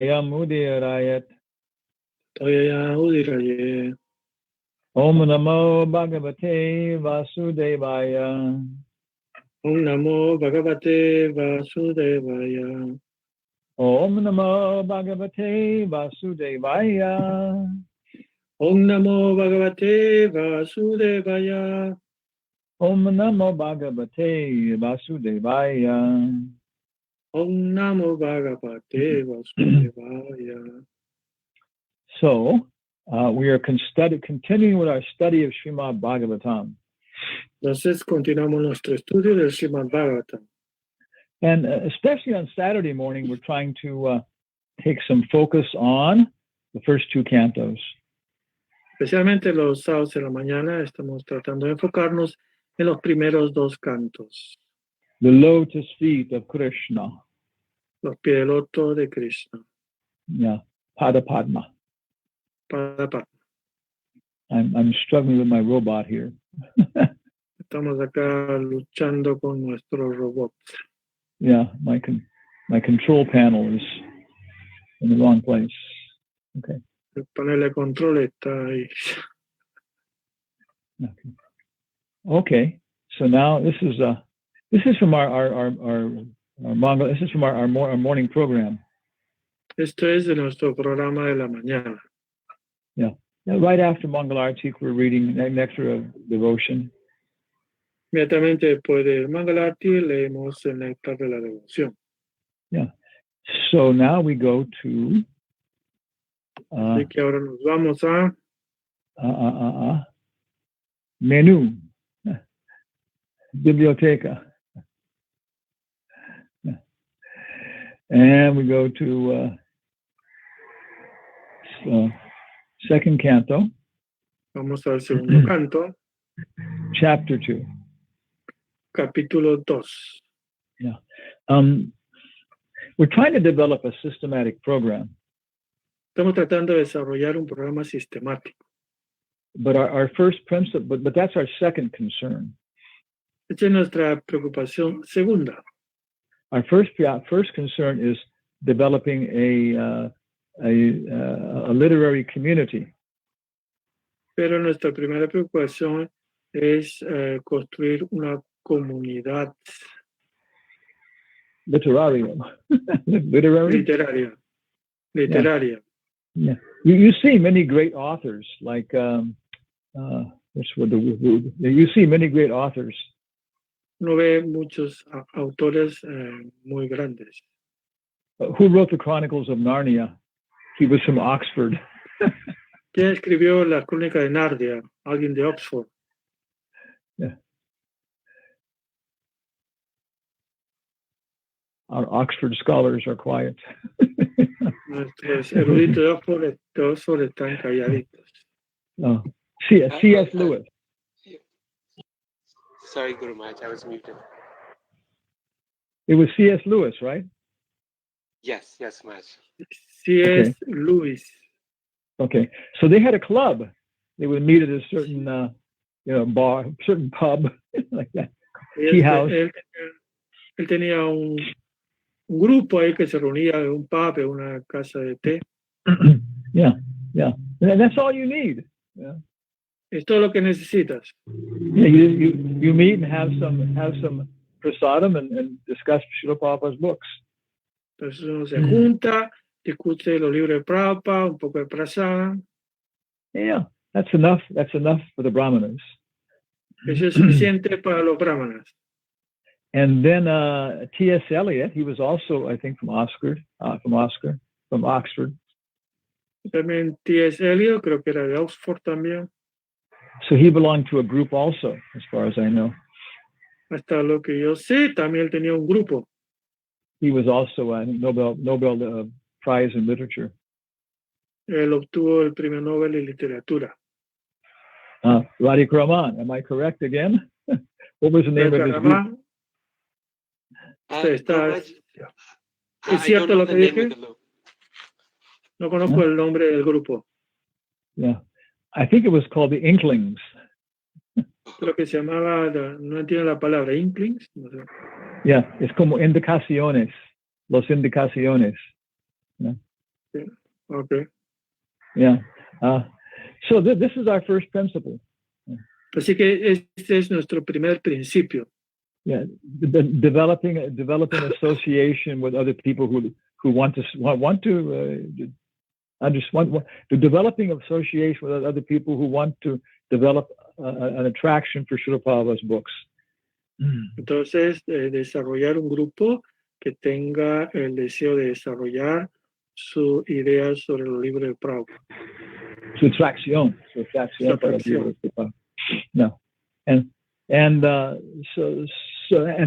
Udirayat. Toyaya Udiraye. Om Namo Bhagavate Vasudevaya. Om Namo Bhagavate Vasudevaya. Om Namo Bhagavate Vasudevaya. Om Namo Bhagavate Vasudevaya. Om Namo Bhagavate Vasudevaya. Om Namo Bhagavate Vasudevaya. So, we are continuing with our study of Srimad Bhagavatam. Entonces continuamos nuestro estudio del Srimad Bhagavatam. And especially on Saturday morning, we're trying to take some focus on the first two cantos. Especialmente los sábados de la mañana estamos tratando de enfocarnos en los primeros dos cantos. The lotus feet of Krishna. Los pies del loto de Krishna. Yeah, Pada Padma. Pada Padma. I'm struggling with my robot here. Estamos acá luchando con nuestro robot. Yeah, my control panel is in the wrong place. Okay. El panel de control está ahí. Okay. So now this is from our Mongol. This is from our morning program. Esto es de nuestro programa de la mañana. Yeah. Right after Mangalartik, we're reading an extra devotion. Inmediatamente después del Mangalarti leemos el néctar de la devoción. Yeah. So now we go to. Así que ahora nos vamos a. Menu. Biblioteca. And we go to second canto. Vamos al segundo canto. Chapter 2. Capítulo 2. Yeah. We're trying to develop a systematic program. Estamos tratando de desarrollar un programa sistemático. But our first principle, but that's our second concern. Esta es nuestra preocupación segunda. Our first concern is developing a literary community. Pero nuestra primera preocupación es construir una comunidad literaria. Yeah. You see many great authors like you see many great authors. No ve muchos autores muy grandes. Who wrote the Chronicles of Narnia? He was from Oxford. ¿Quién escribió la Crónica de Narnia? Alguien de Oxford. Yeah. Our Oxford scholars are quiet. Nuestros eruditos de Oxford están calladitos. Oh. C.S. Lewis. Sorry, Guru Maharaj, I was muted. It was C.S. Lewis, right? Yes, Maharaj. C.S. Lewis. Okay, so they had a club. They would meet at a certain, bar, certain pub, like that. Tea house. Él tenía un grupo ahí que se reunía en un pub, en una casa de té. Yeah. And that's all you need. Yeah. Es todo lo que necesitas. Yeah, you meet and have some prasadam and discuss Srila Prabhupada's books. Entonces uno se junta, discute los libros de Prabhupada, un poco de prasadam. Yeah, that's enough. That's enough for the brahmanas. Eso es suficiente para los brahmanas. And then T.S. Eliot, he was also, I think, from Oxford. También T.S. Eliot, creo que era de Oxford también. So he belonged to a group also, as far as I know. Hasta lo que yo sé, también él tenía un grupo. He was also a Nobel Prize in Literature. Él obtuvo el premio Nobel en literatura. Radhikraman, am I correct again? What was the name of his group? ¿Es cierto lo que dije? No conozco el nombre del grupo. Yeah, I think it was called the Inklings. Creo que se llamaba, no entiendo la palabra, Inklings. No sé. Yeah, es como indicaciones, los indicaciones. Yeah. Okay. Yeah. So this is our first principle. Así que este es nuestro primer principio. Yeah, developing association with other people who want to developing association with other people who want to develop an attraction for Srila Prabhupada's books. Entonces, desarrollar un grupo que tenga el deseo de desarrollar su idea sobre los libros de Prabhupada. Su atracción para los libros de Prabhupada. No, and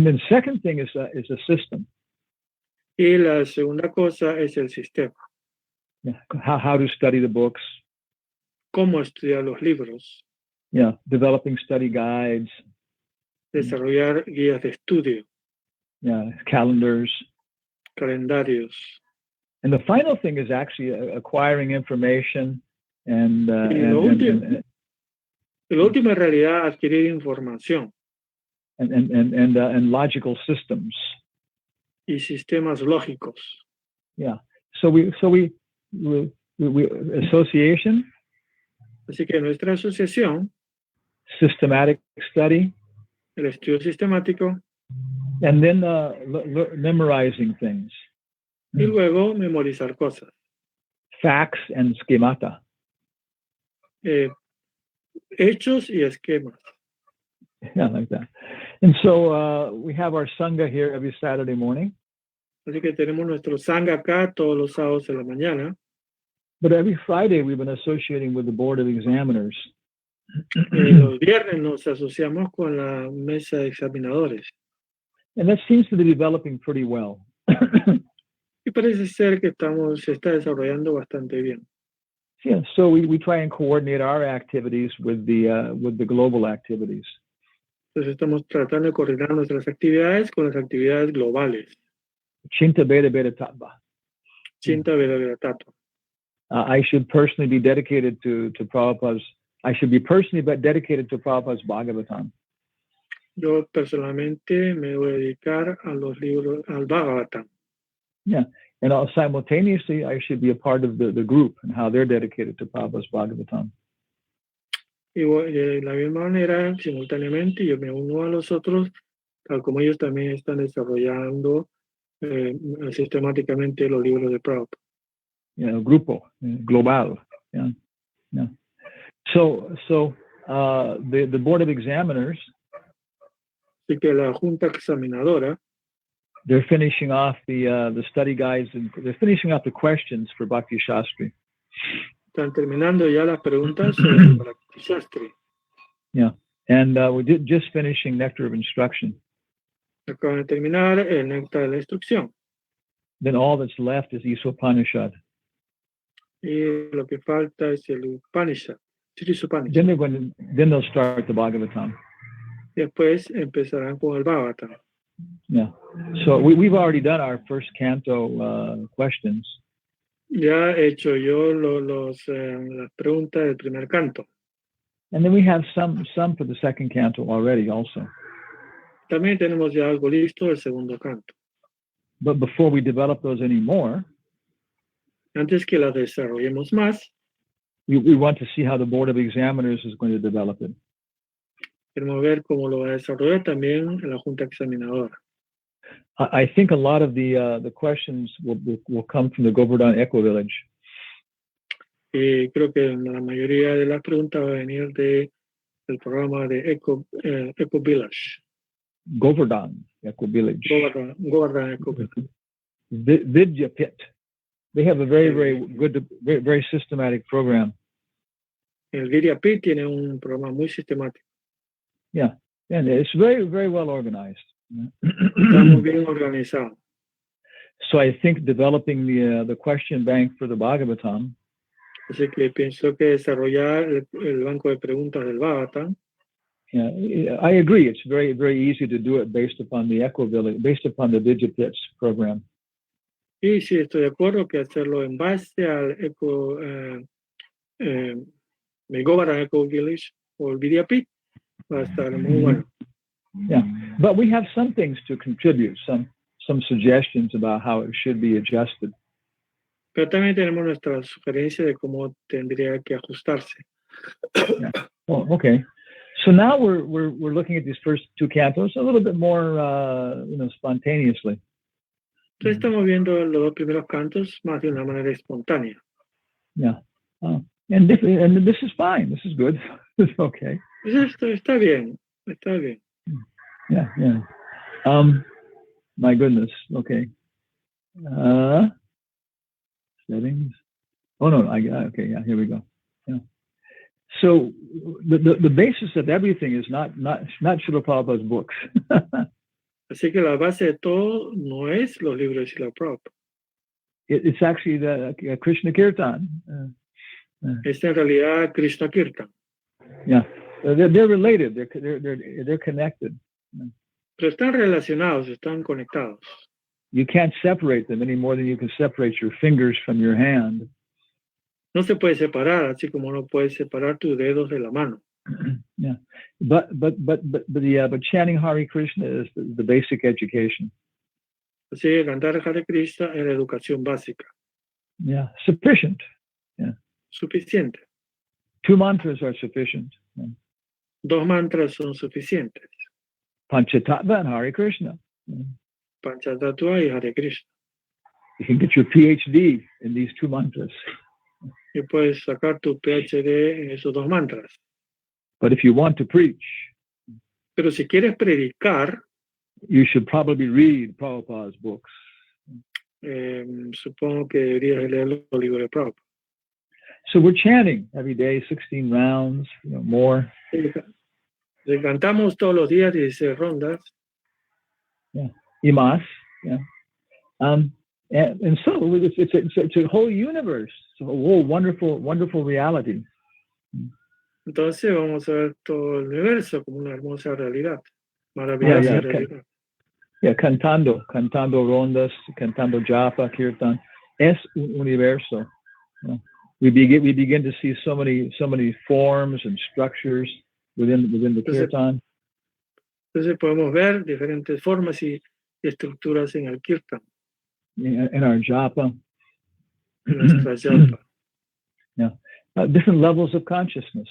then second thing is a system. Y la segunda cosa es el sistema. Yeah. How to study the books. Cómo estudiar los libros. Yeah, developing study guides. Desarrollar guías de estudio. Yeah, calendars. Calendarios. And the final thing is actually acquiring information and la última en realidad adquirir información. And logical systems. Y sistemas lógicos. Yeah. So we association. Así que nuestra asociación. Systematic study. El estudio sistemático. And then memorizing things. Y luego memorizar cosas. Facts and schemata. Hechos y esquemas. Yeah, like that. And so we have our Sangha here every Saturday morning. Así que tenemos nuestro Sangha acá todos los sábados en la mañana. But every Friday we've been associating with the Board of Examiners. Los viernes nos asociamos con la mesa de examinadores. And that seems to be developing pretty well. Y parece ser que se está desarrollando bastante bien. Yeah, so we try and coordinate our activities with the global activities. Entonces estamos tratando de coordinar nuestras actividades con las actividades globales. Chinta Veda Veda Tattva. Chinta Veda Veda Tattva. I should personally be dedicated to Prabhupada's. I should be personally dedicated to Prabhupada's Bhagavatam. Yo personalmente me voy a dedicar a los libros, al Bhagavatam. Yeah, and simultaneously I should be a part of the group and how they're dedicated to Prabhupada's Bhagavatam. Y de la misma manera, simultáneamente, yo me uno a los otros, tal como ellos también están desarrollando sistemáticamente los libros de Prabhupada. Yeah, grupo, global. Yeah, yeah. So the Board of Examiners. Así que la Junta Examinadora. They're finishing off the study guides and they're finishing off the questions for Bhakti Shastri. Están terminando ya las preguntas sobre Bhakti Shastri. Yeah, and we're just finishing Nectar of Instruction. Acaban de terminar el Néctar de la Instrucción. Then all that's left is Isopanishad. Y lo que falta es el Upanishad. Then they'll start the Bhagavatam. Después empezarán con el Bhagavatam. Yeah. So we've already done our first canto questions. Ya he hecho yo las preguntas del primer canto. And then we have some for the second canto already also. También tenemos ya algo listo del segundo canto. But before we develop those anymore, antes que las desarrollemos más, we want to see how the Board of Examiners is going to develop it. Queremos ver cómo lo va a desarrollar también la Junta Examinadora. I think a lot of the questions will come from the Govardhan Eco Village. Y creo que la mayoría de las preguntas va a venir del programa de Eco Village. Govardhan Eco Village. Govardhan Eco Village. Vidya Pit. They have a very good, very systematic program. El Vidya Pit tiene un programa muy sistemático. Yeah, and it's very well organized. Está muy bien organizado. So I think developing the question bank for the Bhagavatam. Así que pienso que desarrollar el banco de preguntas del Bhagavatam. Yeah, I agree. It's very easy to do it based upon the Eco Village, based upon the Vidyapits program. Y sí, estoy de acuerdo que hacerlo en base al Govardhan Eco Village o el Vidyapit va a estar muy bueno. Yeah, but we have some things to contribute, some suggestions about how it should be adjusted. Pero también tenemos nuestra sugerencia de cómo tendría que ajustarse. Yeah. Oh, okay. So now we're looking at these first two cantos a little bit more, spontaneously. Entonces estamos viendo los dos primeros cantos más de una manera espontánea. Yeah. And this is fine. This is good. It's okay. Pues esto está bien, está bien. Yeah, yeah. My goodness. Okay. Settings. Oh no. Okay. Yeah. Here we go. Yeah. So the basis of everything is not Srila Prabhupada's books. Así que la base de todo no es los libros de Srila Prabhupada. It's actually the Krishna Kirtan. Es en realidad Krishna Kirtan. Yeah, they're related. They're connected. Pero están relacionados, están conectados. You can't separate them any more than you can separate your fingers from your hand. No se puede separar, así como no puedes separar tus dedos de la mano. Yeah, but chanting Hare Krishna is the basic education. Así que cantar Hare Krishna es la educación básica. Yeah, sufficient. Yeah, Suficiente. 2 mantras are sufficient. Yeah. 2 mantras son suficientes. Panchatattva and Hare Krishna. Yeah. Panchatattva y Hare Krishna. You can get your PhD in these 2 mantras. Y puedes sacar tu PhD en esos 2 mantras. But if you want to preach, pero si quieres predicar, you should probably read Prabhupada's books. Supongo que deberías leer los libros de Prabhupada. So we're chanting every day, 16 rounds, more. Cantamos todos los días 16 rondas. Yeah, imas. Yeah. And so it's a whole universe, it's a whole wonderful reality. Entonces vamos a ver todo el universo como una hermosa realidad, maravillosa realidad. Yeah, cantando rondas, cantando japa, kirtan, es un universo. We begin to see so many forms and structures within the kirtan. Entonces podemos ver diferentes formas y estructuras en el kirtan. In our japa. En nuestra japa. Yeah. Different levels of consciousness.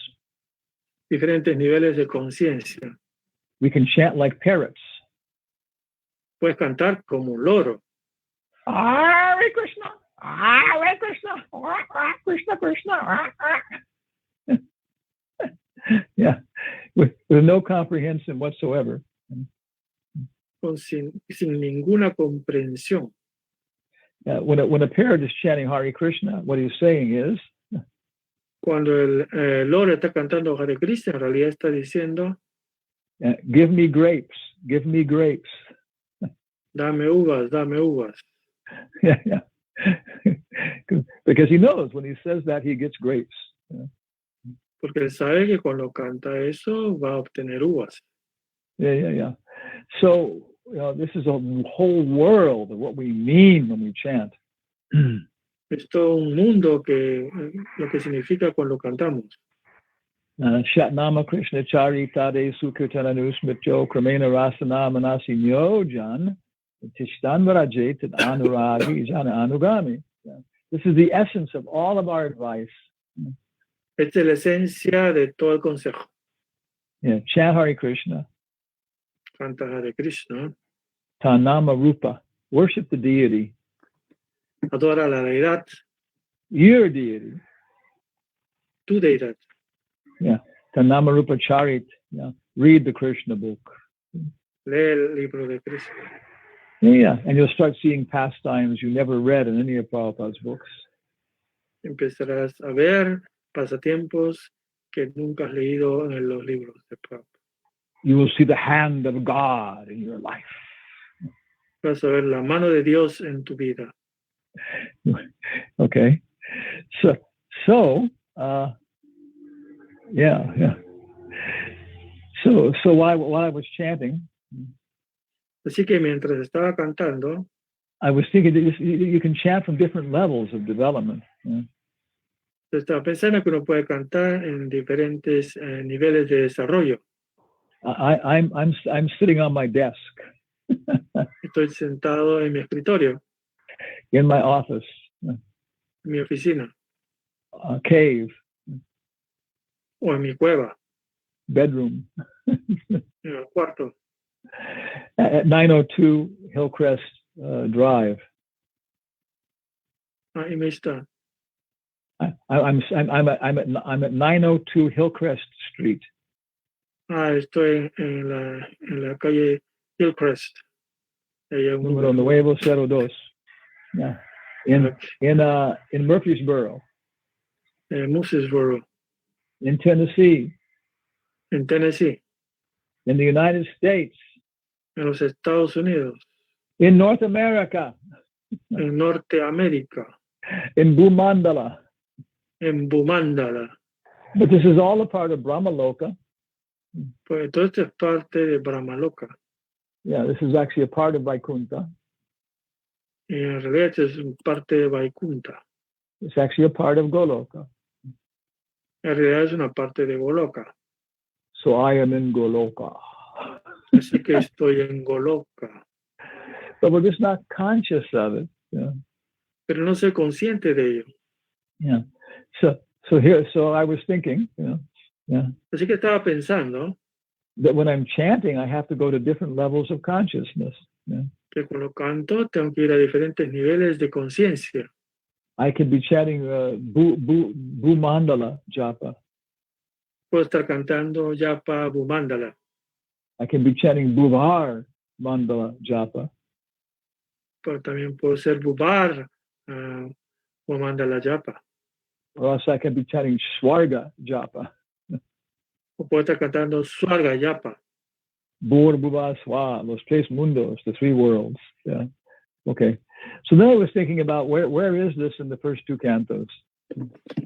Diferentes niveles de conciencia. We can chant like parrots. Puedes cantar como un loro. Hare Krishna, Hare Krishna, Krishna Krishna. Yeah, with no comprehension whatsoever. Sin ninguna comprensión. When a parrot is chanting Hare Krishna, what he's saying is, cuando el loro está cantando Hare Krishna, en realidad está diciendo, give me grapes, give me grapes. Dame uvas, dame uvas. Yeah. Because he knows when he says that, he gets grapes. Porque él sabe que cuando canta eso, va a obtener uvas. Yeah. So, this is a whole world of what we mean when we chant. Es todo un mundo lo que significa cuando cantamos. Shatnama Krishna Charitade Sukirtana Nusmityo Kramena Rasana Manasi Nyojan Tishtan Varajet Anuragi Jana Anugami. This is the essence of all of our advice. Esta es la esencia de todo el consejo. Yeah, chant Hare Krishna. Canta Hare Krishna. Tanama Rupa. Worship the deity. Adora la deidad. Your deity. Tu deidad. Yeah. Tanama Rupa Charit. Yeah. Read the Krishna book. Lee el libro de Krishna. Yeah. And you'll start seeing pastimes you never read in any of Prabhupada's books. Empezarás a ver pasatiempos que nunca has leído en los libros de Prabhupada. You will see the hand of God in your life. Vas a ver la mano de Dios en tu vida. Okay. So, yeah. So while I was chanting, así que mientras estaba cantando, I was thinking that you can chant from different levels of development. Yeah. Estaba pensando que uno puede cantar en diferentes niveles de desarrollo. I'm sitting on my desk. Estoy sentado en mi escritorio. In my office. en mi oficina, cave, o en mi cueva, bedroom, en el cuarto, at 902 Hillcrest Drive. ahí me está. I'm at 902 Hillcrest Street. Estoy en la calle Hillcrest. Número 902. Yeah. In Murfreesboro. Murfreesboro, in Tennessee, en Tennessee, in the United States, en los Estados Unidos, in North America, en Norteamérica, in Bhumandala. en Bumandala. But this is all a part of Brahmaloka. Pues todo esto es parte de Brahmaloka. Yeah, this is actually a part of Vaikuntha. Y en realidad es parte de Vaikunta. It's actually a part of Goloka. En realidad es una parte de Goloka. So I am in Goloka. Así que estoy en Goloka. But we're just not conscious of it. Yeah. Pero no soy consciente de ello. Yeah. So I was thinking, yeah. Así que estaba pensando that when I'm chanting, I have to go to different levels of consciousness. Yeah. que cuando canto tengo que ir a diferentes niveles de conciencia. I could be chanting Bhumandala Japa. Puedo estar cantando Yapa Bumandala. I can be chanting Bhuvar Mandala Japa. Pero también puedo ser Bubar Bumandala Yapa. Or else I can be chanting Swarga Japa. O puedo estar cantando Swarga Yapa. Bur Bhuva Swa, los tres mundos, the three worlds. Yeah. Okay. So then I was thinking about where is this in the first two cantos?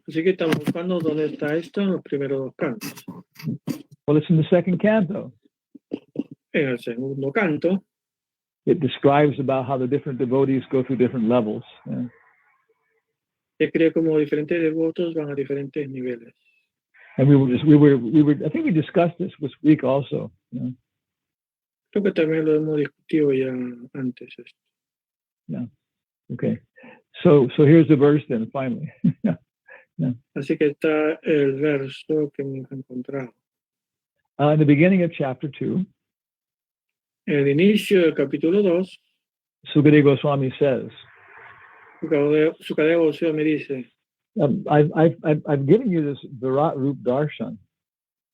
Así que estamos buscando dónde está esto en los primeros dos cantos. Well, it's in the second canto. En el segundo canto, It describes about how the different devotees go through different levels. Yeah. describe como diferentes devotos van a diferentes niveles. And we were. I think we discussed this week also. Yeah. Creo que también lo hemos discutido ya antes. Yeah. Okay. So here's the verse then. Finally. Yeah. Así que está el verso que hemos encontrado. In the beginning of chapter 2, En el inicio del capítulo 2, Sukadeva Swami says, Sukadeva Swami dice, I've given you this Virat Rup Darshan.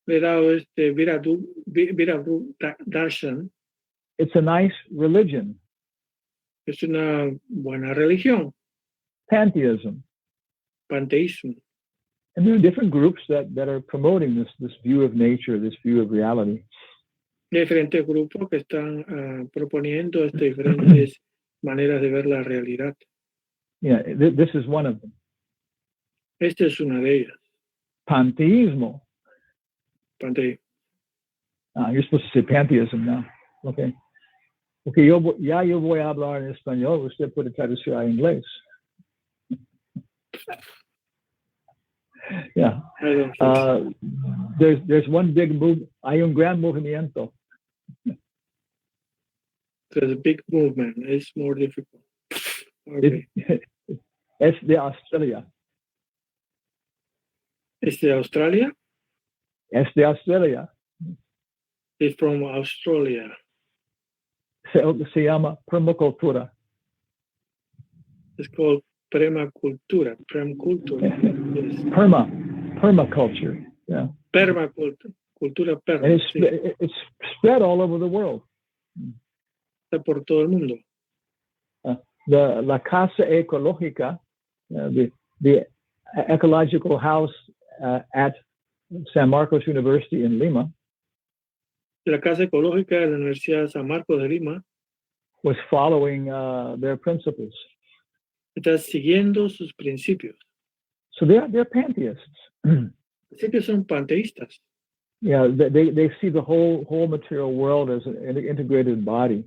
le he dado este Virat Darshan. It's a nice religion. Es una buena religión, Pantheism. panteísmo. And there are different groups that are promoting this view of nature, this view of reality. Diferentes grupos que están proponiendo diferentes maneras de ver la realidad. Yeah, this is one of them. Esta es una de ellas. Pantheismo. Panteísmo. You're supposed to say pantheism now. Okay. Okay, yo voy a hablar en español, usted puede traducir a inglés. Yeah. There's one big move. Hay un gran movimiento. There's a big movement. It's more difficult. Okay. Es de Australia. ¿Es de Australia? Es de Australia. It's from Australia. Se llama permacultura. It's called permacultura. Permacultura. Yes. Permaculture. Yeah. Permacultura. Cultura perma. And Sí. it's spread all over the world. Está por todo el mundo. La Casa Ecológica, the ecological house at San Marcos University in Lima, La Casa Ecológica de la Universidad de San Marcos de Lima was following their principles. está siguiendo sus principios. So they're pantheists. Así que son panteístas. Yeah, they see the whole material world as an integrated body.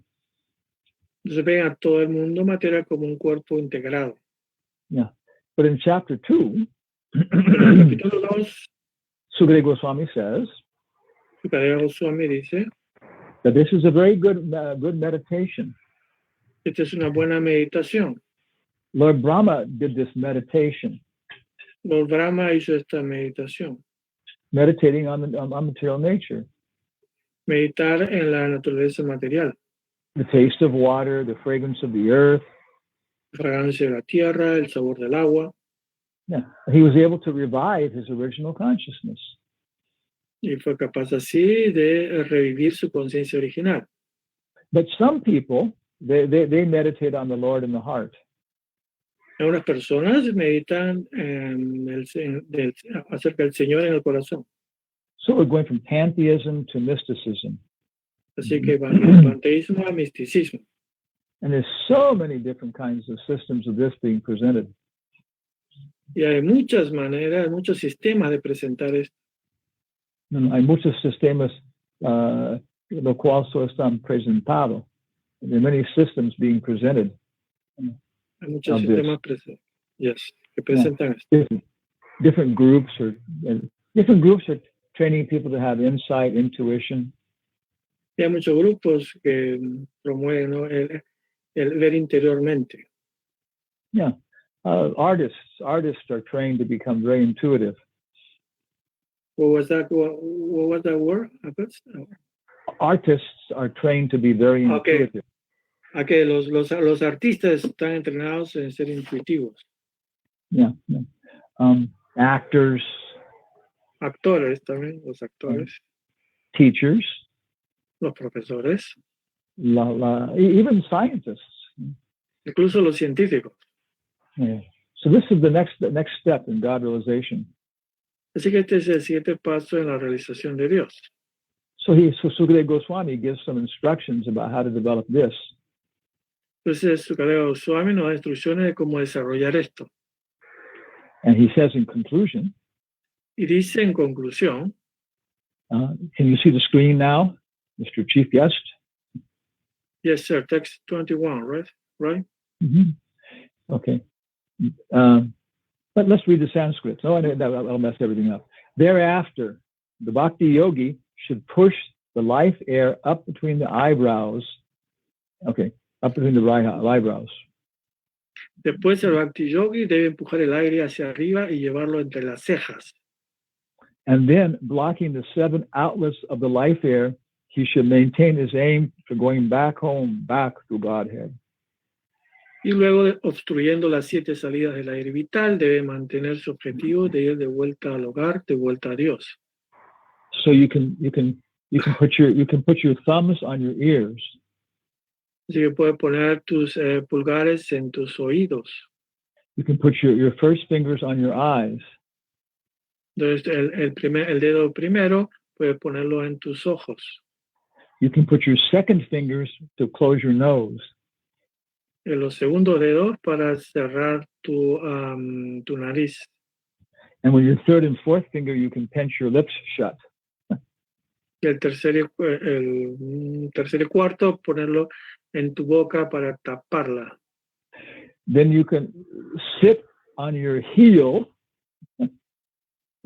Entonces ven a todo el mundo material como un cuerpo integrado. Yeah, but in chapter 2, En el capítulo 2, Sukadeva Goswami says Sukadeva Swami dice, that this is a very good meditation. esta es una buena meditación. Lord Brahma did this meditation, Lord Brahma hizo esta meditación. meditating on material nature. Meditar en la naturaleza material. The taste of water, the fragrance of the earth. La fragancia de la tierra, el sabor del agua. Yeah. He was able to revive his original consciousness. Y fue capaz así de revivir su conciencia original. But some people, they meditate on the Lord in the heart. Algunas personas meditan acerca del Señor en el corazón. So we're going from pantheism to mysticism. Así que van del panteísmo al misticismo. And there's so many different kinds of systems of this being presented. Y hay muchas maneras, muchos sistemas de presentar esto. Hay muchos sistemas lo cual so están presentados. There are many systems being presented. Hay muchos sistemas que presentan esto. Different groups are training people to have insight, intuition. Y hay muchos grupos que promueven, ¿no?, el ver interiormente. Yeah, artists are trained to become very intuitive. What was that word? Artists are trained to be very intuitive. Okay, los artistas están entrenados en ser intuitivos. Yeah. Actors. Actores también, los actores. Teachers. Los profesores. Even scientists. Incluso los científicos. Yeah. So this is the next step in God realization. Así que este es el siguiente paso en la realización de Dios. So Sukadeva Goswami gives some instructions about how to develop this. Entonces Sukadeva Goswami nos da instrucciones de cómo desarrollar esto. And he says in conclusion. Y dice en conclusión. Can you see the screen now, Mr. Chief Guest? Yes, sir. Text 21, right? Mm-hmm. Okay. But let's read the Sanskrit. No, I'll mess everything up. Thereafter, the Bhakti Yogi should push the life air up between the eyebrows. Okay, up between the eyebrows. Después el Bhakti Yogi debe empujar el aire hacia arriba y llevarlo entre las cejas. And then, blocking the 7 outlets of the life air, he should maintain his aim for going back home, back to Godhead. Y luego, obstruyendo las 7 salidas del aire vital, debe mantener su objetivo de ir de vuelta al hogar, de vuelta a Dios. So you can put your thumbs on your ears. Así que puedes poner tus pulgares en tus oídos. You can put your first fingers on your eyes. Entonces el dedo primero puedes ponerlo en tus ojos. You can put your second fingers to close your nose. En los segundos dedos para cerrar tu nariz. And with your third and fourth finger, you can pinch your lips shut. Y el tercer y cuarto, ponerlo en tu boca para taparla. Then you can sit on your heel.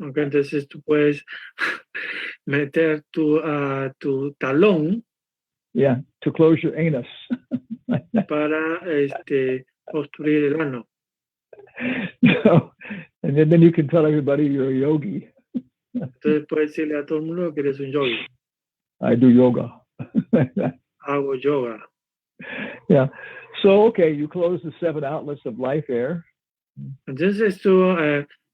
Okay, entonces tú puedes meter tu talón. Yeah, to close your anus. Para obstruir el ano. So, and then you can tell everybody you're a yogi. Entonces puedes decirle a todo el mundo que eres un yogi. I do yoga. Hago yoga. Yeah. So, okay, you close the 7 outlets of life air. Entonces tú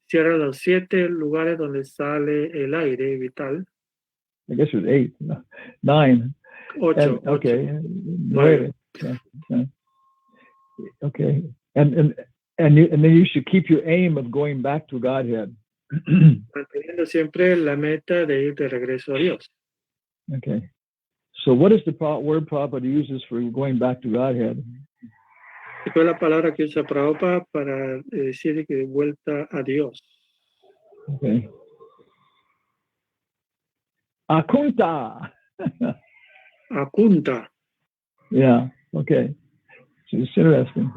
cierras los 7 lugares donde sale el aire vital. I guess it's 8, 9. 8. Okay. 9. Yeah. Okay. And then you should keep your aim of going back to Godhead. Manteniendo siempre la meta de ir de regreso a Dios. Okay. So what is the word Prabhupada uses for going back to Godhead? ¿Y cuál es la palabra que usa Prabhupada para decir que de vuelta a Dios? Okay. Akunta. Akunta. Yeah. Okay. So it's interesting.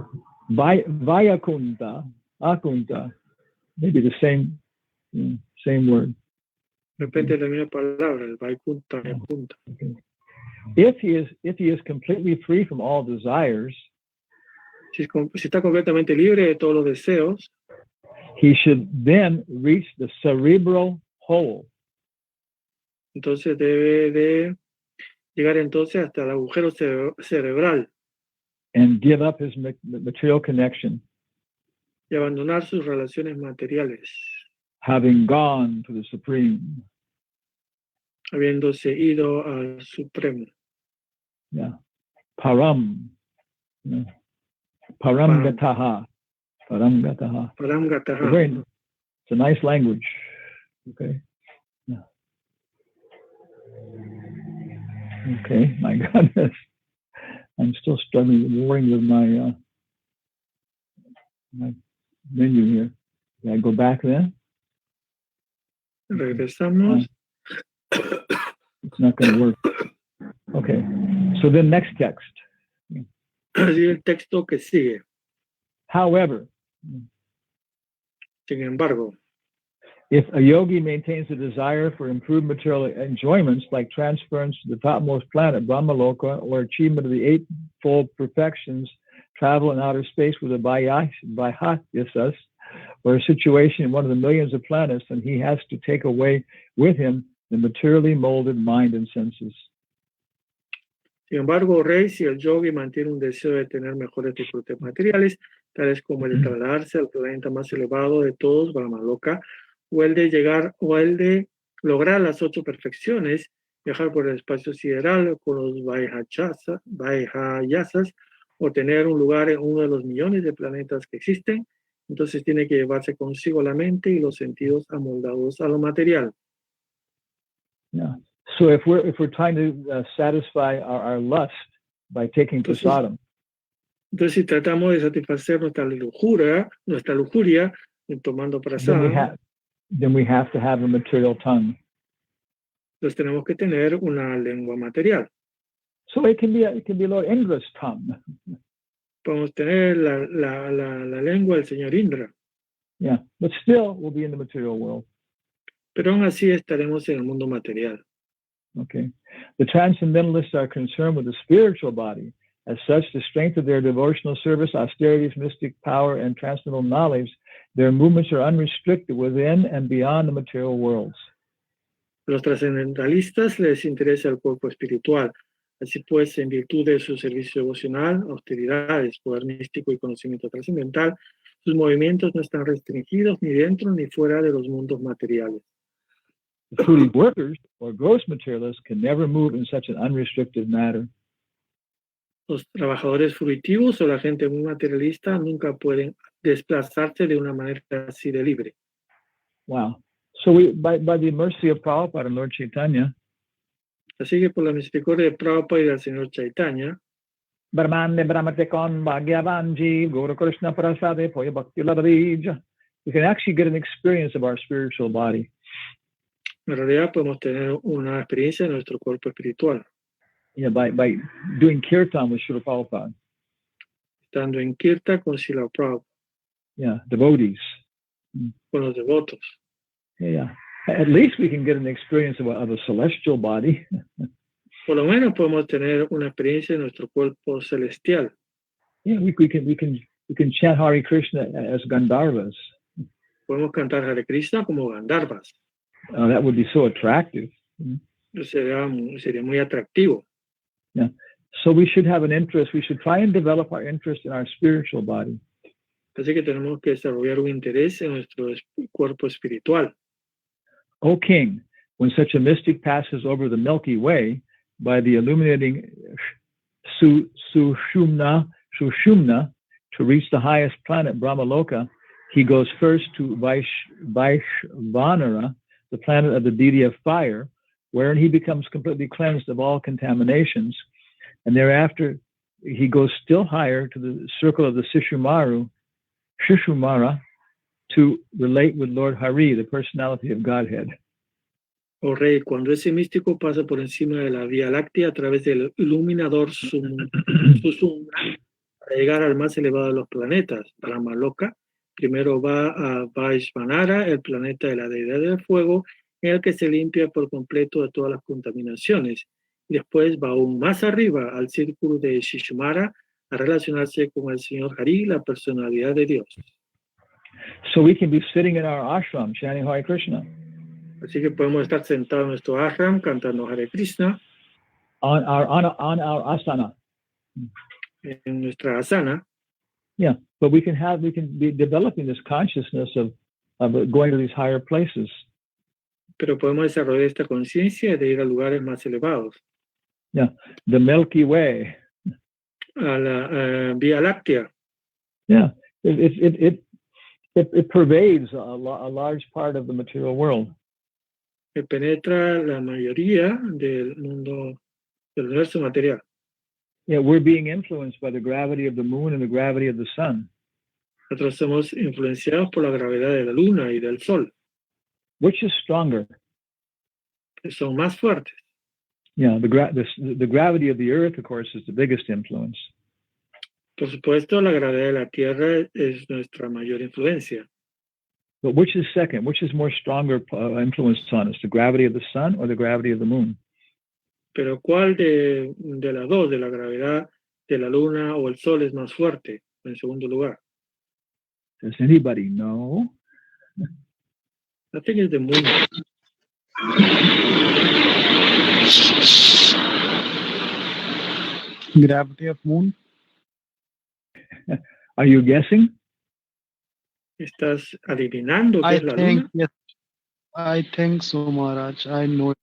Vayakunta. Akunta. Maybe the same word. Repite la misma palabra, el Vaikunta, Akunta. Okay. If he is completely free from all desires, Si está completamente libre de todos los deseos, he should then reach the cerebral hole. Entonces debe de llegar entonces hasta el agujero cerebral And give up his material connection, y abandonar sus relaciones materiales, having gone to the Supreme. habiéndose ido al Supremo. Yeah. Param. Yeah. Param gataha. Param gataha. Param Gataha. It's a nice language. Okay. Yeah. Okay, my goodness. I'm still warring with my menu here. Can I go back then? Regresamos. It's not going to work. Okay. So then next text. Así el texto que sigue. However, Sin embargo, if a yogi maintains a desire for improved material enjoyments like transference to the topmost planet, Brahmaloka, or achievement of the eightfold perfections, travel in outer space with the Bhayatyasas, or a situation in one of the millions of planets, then he has to take away with him the materially molded mind and senses. sin embargo, rey, si el yogi mantiene un deseo de tener mejores disfrutes materiales, tales como el de trasladarse al planeta más elevado de todos, Brahmaloka, o el de lograr las 8 perfecciones, viajar por el espacio sideral con los Bhayatyasas, o tener un lugar en uno de los millones de planetas que existen, entonces tiene que llevarse consigo la mente y los sentidos amoldados a lo material. Yeah. So if we're trying to satisfy our lust by taking prasadam, entonces si tratamos de satisfacer nuestra lujuria tomando prasadam, then we have to have a material tongue. entonces tenemos que tener una lengua material. So it can be Lord Indra's tongue. Podemos tener la lengua del señor Indra, Yeah, but still we'll be in the material world. pero aún así estaremos en el mundo material. Okay. The transcendentalists are concerned with the spiritual body. As such, the strength of their devotional service, austerities, mystic power, and transcendental knowledge, their movements are unrestricted within and beyond the material worlds. Los trascendentalistas les interesa el cuerpo espiritual. Así pues, en virtud de su servicio devocional, austeridades, poder místico y conocimiento trascendental, sus movimientos no están restringidos ni dentro ni fuera de los mundos materiales. The fruity workers or gross materialists can never move in such an unrestricted manner. Los trabajadores fruitivos o la gente muy materialista nunca pueden desplazarse de una manera así de libre. Wow. So by the mercy of Prabhupada and Lord Chaitanya, así que por la misericordia de Prabhupada y del señor Chaitanya, Brahmande Brahmatekon Bhagyavanji Guru Krishna Prasade Poya Bhakti Ladavij, we can actually get an experience of our spiritual body. En realidad podemos tener una experiencia de nuestro cuerpo espiritual. Yeah, by doing kirtan with Srila Prabhupada. Estando en kirtan con Srila Prabhupada. Yeah, devotees. Con los devotos. Yeah, at least we can get an experience of a celestial body. Por lo menos podemos tener una experiencia de nuestro cuerpo celestial. Yeah, we can chant Hare Krishna as Gandharvas. Podemos cantar Hare Krishna como Gandharvas. That would be so attractive. Sería muy atractivo. Yeah. So we should have an interest. We should try and develop our interest in our spiritual body. Así que tenemos que desarrollar un interés en nuestro cuerpo espiritual. O King, when such a mystic passes over the Milky Way by the illuminating Sushumna to reach the highest planet, Brahmaloka, he goes first to Vaishvanara, the planet of the deity of fire, wherein he becomes completely cleansed of all contaminations. And thereafter, he goes still higher to the circle of the Shishumara, to relate with Lord Hari, the personality of Godhead. Oh rey, cuando ese místico pasa por encima de la Vía Láctea a través del iluminador Sushumna, para llegar al más elevado de los planetas, Brahmaloka, primero va a Vaishvanara, el planeta de la deidad del fuego, en el que se limpia por completo de todas las contaminaciones. Y después va aún más arriba, al círculo de Shishumara, a relacionarse con el Señor Hari, la personalidad de Dios. So we can be sitting in our ashram chanting Hare Krishna. Así que podemos estar sentados en nuestro ashram cantando Hare Krishna, On our asana. en nuestra asana, Yeah, but we can be developing this consciousness of going to these higher places. pero podemos desarrollar esta conciencia de ir a lugares más elevados, Yeah, the Milky Way. a la Vía Láctea. Yeah, it pervades a large part of the material world. Que penetra la mayoría del mundo, del universo material. Yeah, we're being influenced by the gravity of the moon and the gravity of the sun. Nosotros somos influenciados por la gravedad de la luna y del sol, Which is stronger? que son más fuertes. Yeah, the gravity of the earth, of course, is the biggest influence. Por supuesto, la gravedad de la Tierra es nuestra mayor influencia. But which is second? Which is more stronger influence on us, the gravity of the sun or the gravity of the moon? Pero ¿cuál de las dos, de la gravedad de la luna o el sol, es más fuerte? En segundo lugar, Does anybody know? I think it's the moon. Gravity of moon. Are you guessing? ¿Estás adivinando qué I es la think luna? yes. I think so, Maharaj. I know.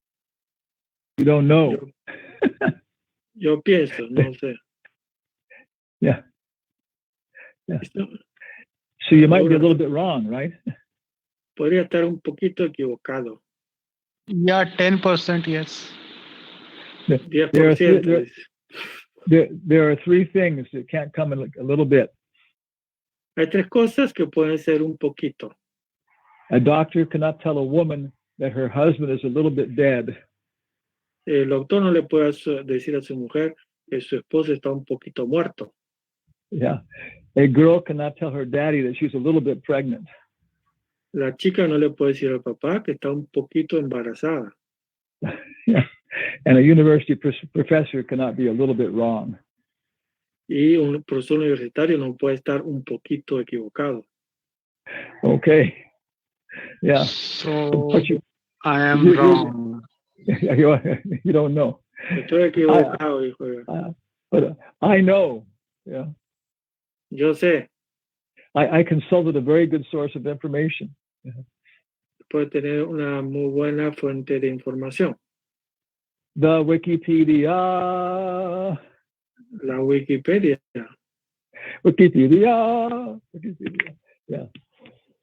You don't know. Yo pienso, no sé. Yeah. Esto So you might be a little bit wrong, right? podría estar un poquito equivocado. Yeah, 10%. Yes. 10%. There are three things that can't come in a little bit. Hay tres cosas que pueden ser un poquito. A doctor cannot tell a woman that her husband is a little bit dead. El doctor no le puede decir a su mujer que su esposo está un poquito muerto. Yeah. A girl cannot tell her daddy that she's a little bit pregnant. La chica no le puede decir al papá que está un poquito embarazada. Yeah. And a university professor cannot be a little bit wrong. Y un profesor universitario no puede estar un poquito equivocado. Okay. Yeah. So But you, I am wrong. you don't know. Estoy equivocado, dijo yo. But I know. Yeah. Yo sé, I consulted a very good source of information. puede tener una muy buena fuente de información. The Wikipedia. La Wikipedia. Wikipedia. Yeah.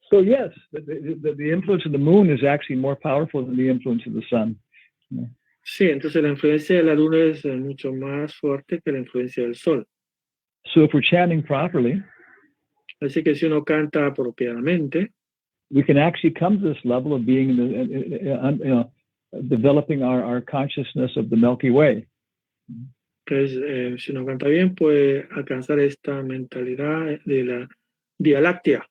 So yes, the influence of the moon is actually more powerful than the influence of the sun. Yeah. Sí, entonces la influencia de la luna es mucho más fuerte que la influencia del sol. So if we're chanting properly, Así que si uno canta apropiadamente, we can actually come to this level of being, developing our consciousness of the Milky Way. pues si uno canta bien, puede alcanzar esta mentalidad de la Vía Láctea.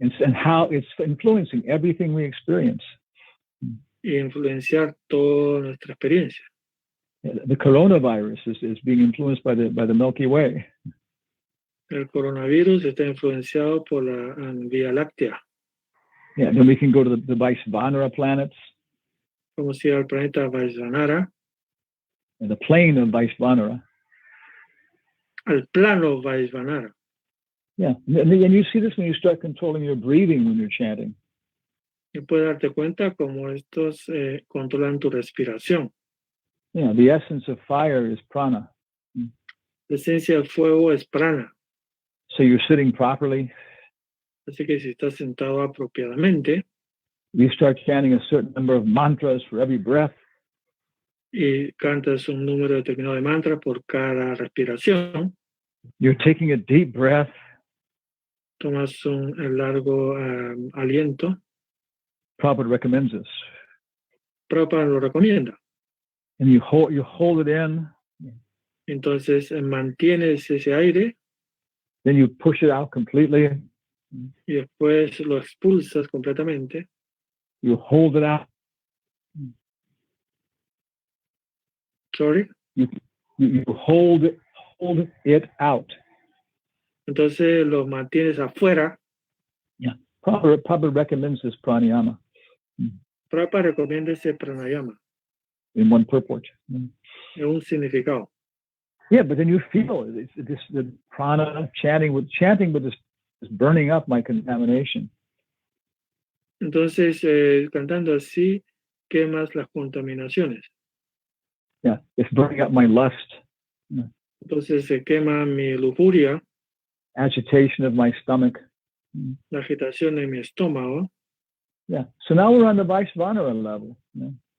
And how it's influencing everything we experience. Y influenciar toda nuestra experiencia. The coronavirus is being influenced by the Milky Way. El coronavirus está influenciado por la Vía Láctea. Yeah, then we can go to the Vaishvanara planets. Vamos a ir al planeta Vaishvanara, And the plane of Vaishvanara. al plano Vaishvanara. Yeah, and you see this when you start controlling your breathing when you're chanting. Y puedes darte cuenta cómo estos controlan tu respiración. Yeah, the essence of fire is prana. La esencia del fuego es prana. So you're sitting properly. Así que si estás sentado apropiadamente You start chanting a certain number of mantras for every breath. y cantas un número determinado de mantras por cada respiración, You're taking a deep breath. tomas un largo aliento. Prabhupada recommends this. Prabhupada lo recomienda. And you hold it in. Entonces mantienes ese aire Then you push it out completely. y después lo expulsas completamente. You hold it out. Sorry. You hold hold it out. Entonces los mantienes afuera. Prabhupada recommends this pranayama Prabhupada recomienda ese pranayama in one purport. en un significado. Yeah, but then you feel the prana chanting with this is burning up my contamination. Entonces, cantando así, quemas las contaminaciones. Yeah, it's burning up my lust. Entonces se quema mi lujuria, Agitation of my stomach. la agitación en mi estómago. Yeah. So now we're on the Vaishvanara level.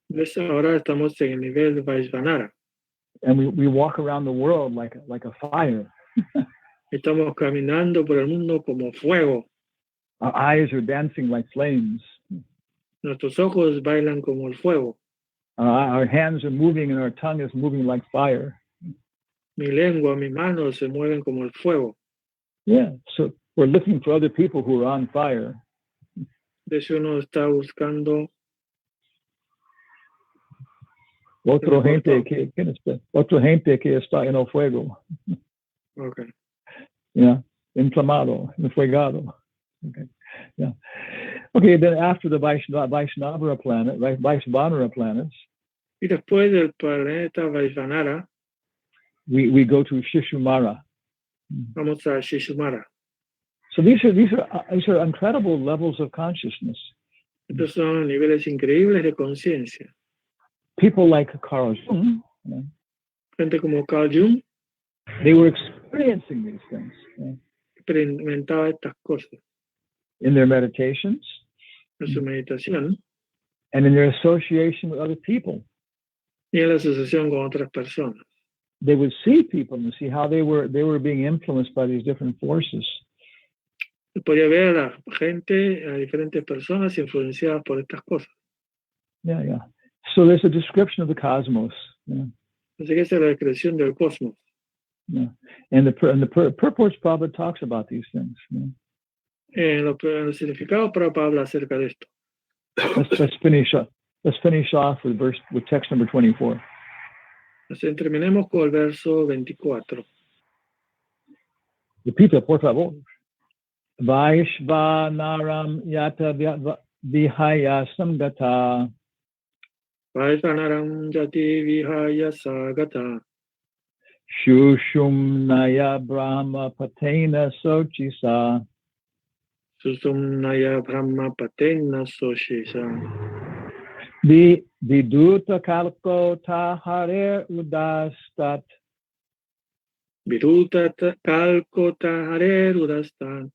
Entonces ahora estamos en el nivel de Vaishvanara. And we walk around the world like a fire. Estamos caminando por el mundo como fuego. Our eyes are dancing like flames. Nuestros ojos bailan como el fuego. Our hands are moving and our tongue is moving like fire. Mi lengua, mis manos se mueven como el fuego. Yeah. So we're looking for other people who are on fire. De hecho, uno está buscando Otra gente que está en el fuego. Okay. Yeah, inflamado, enfriado. Okay, yeah. Okay, then after the Vaishnava planet, right, Vaishvanara planets, Y después del planeta Vaishvanara, we go to Shishumara. vamos a Shishumara. So these are incredible levels of consciousness. Estos son niveles increíbles de conciencia. People like Carl Jung, Gente como Carl Jung they were experiencing these things experimentaba estas cosas in their meditations en su meditación and in their association with other people. y en la asociación con otras personas. They would see people and see how they were being influenced by these different forces. Podía ver a la gente, a diferentes personas influenciadas por estas cosas. Yeah. So there's a description of the cosmos. Yeah. Así que esa es la descripción del cosmos. Yeah. And the purports Prabhupada talks about these things. Yeah. En los significados, Prabhupada habla acerca de esto. Let's finish off with text number 24. Entonces, terminemos con el verso 24. Repita, por favor. Vaishvanaram yata vihaya samgata. Vaishvanaram jati vihaya sagata. Shushumnaya brahma patena sochisa. Susumnaya brahma patena soshisa. Viduta kalko taharer udastat. Viruta kalko taharer udastat.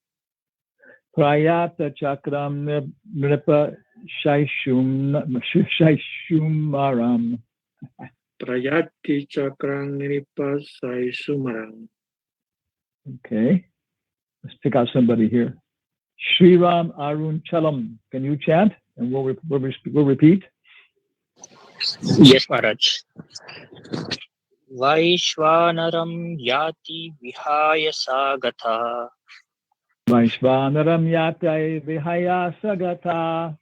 Prayata chakram nripa shaishumaram. Prayati chakram nripa shaishumaram. Okay. Let's pick out somebody here. Sriram Arun Chalam. Can you chant? And we'll repeat. Yes, Maharaj. Vaishvanaram yati vihaya sagata. Vaishvanaram yati vihaya sagata.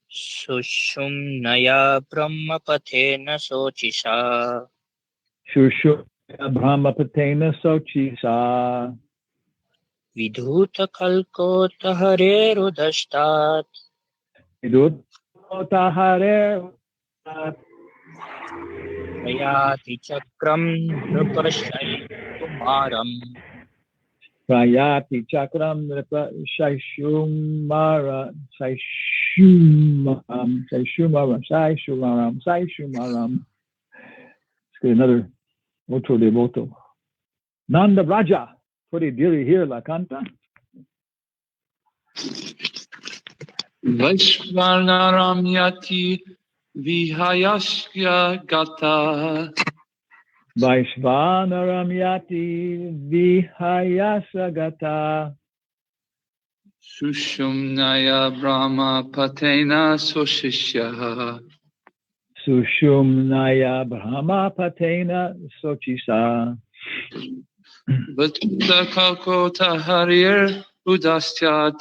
Sushumnaya brahmapatena sochisa. Shushumnaya brahmapatena sochisa. Vidhuta kalkota harerudastat. Vidhuta harerudastat. Prayati chakram nrupashayumaram. Prayati chakram nrupashayumaram. Saishumaram. Let's get another otro devoto. Nanda Raja. Puri diri here la canta. Vaishvanaram yati vihayasya gata. Vaishvanaram yati vihayasa gata. Sushumnaya brahma patena soshishya. Sushumnaya brahma patena sochisa. Vidhuta kalkota harir udastyat.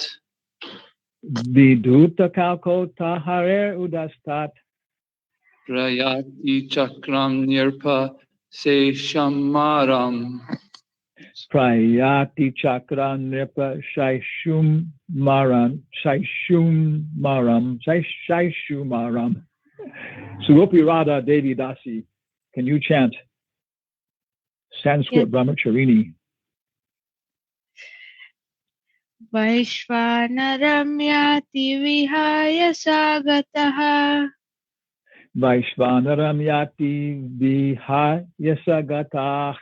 Vidhuta kalkota harir udastat. Prayati chakram nirpa Seshamaram. Prayati chakra nripa shaishum maram. Sugopi Radha Devi Dasi, can you chant Sanskrit Brahmacharini? Vaishvanaram yati vihaya sagataha Vaishvanaram yati vihaya sagatah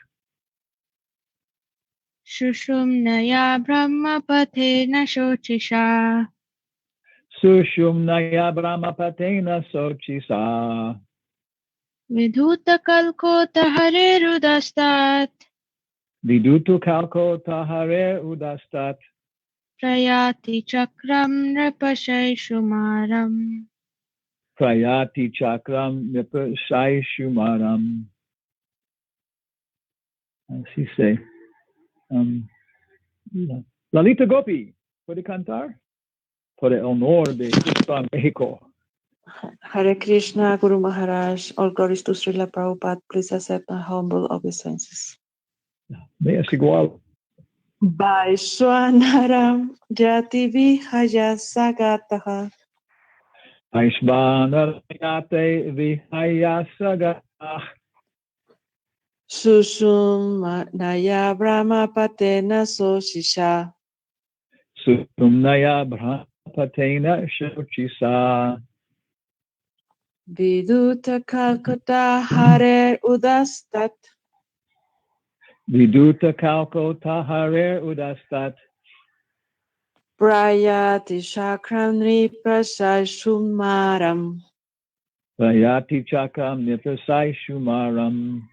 Shushumnaya brahmapatena shochisha Sushumnaya brahmapatena sochisa Vidhuta kalkota harirudastat Vidutu kalko tahare udastat Prayati chakram nripashai shumaram Prayati chakram nipasai shumaram. As he say, Lalita Gopi, puede cantar? Por el honor de Cristo México. Hare Krishna, Guru Maharaj, all glories to Srila Prabhupada. Please accept my humble obeisances. Me es igual. Vaishwanaram Jati Vihaya Sagataha Vaishvanarayate vihayasagatah Sushumnaya Brahmapatena Soshisha Sumnaya brahmapatena shochisa Viduta Kalkata Hare Udastat Viduta kalko tahare udastat Prayati Shakram Nripasai Shumaram Vayati chakram nipasai shumaram.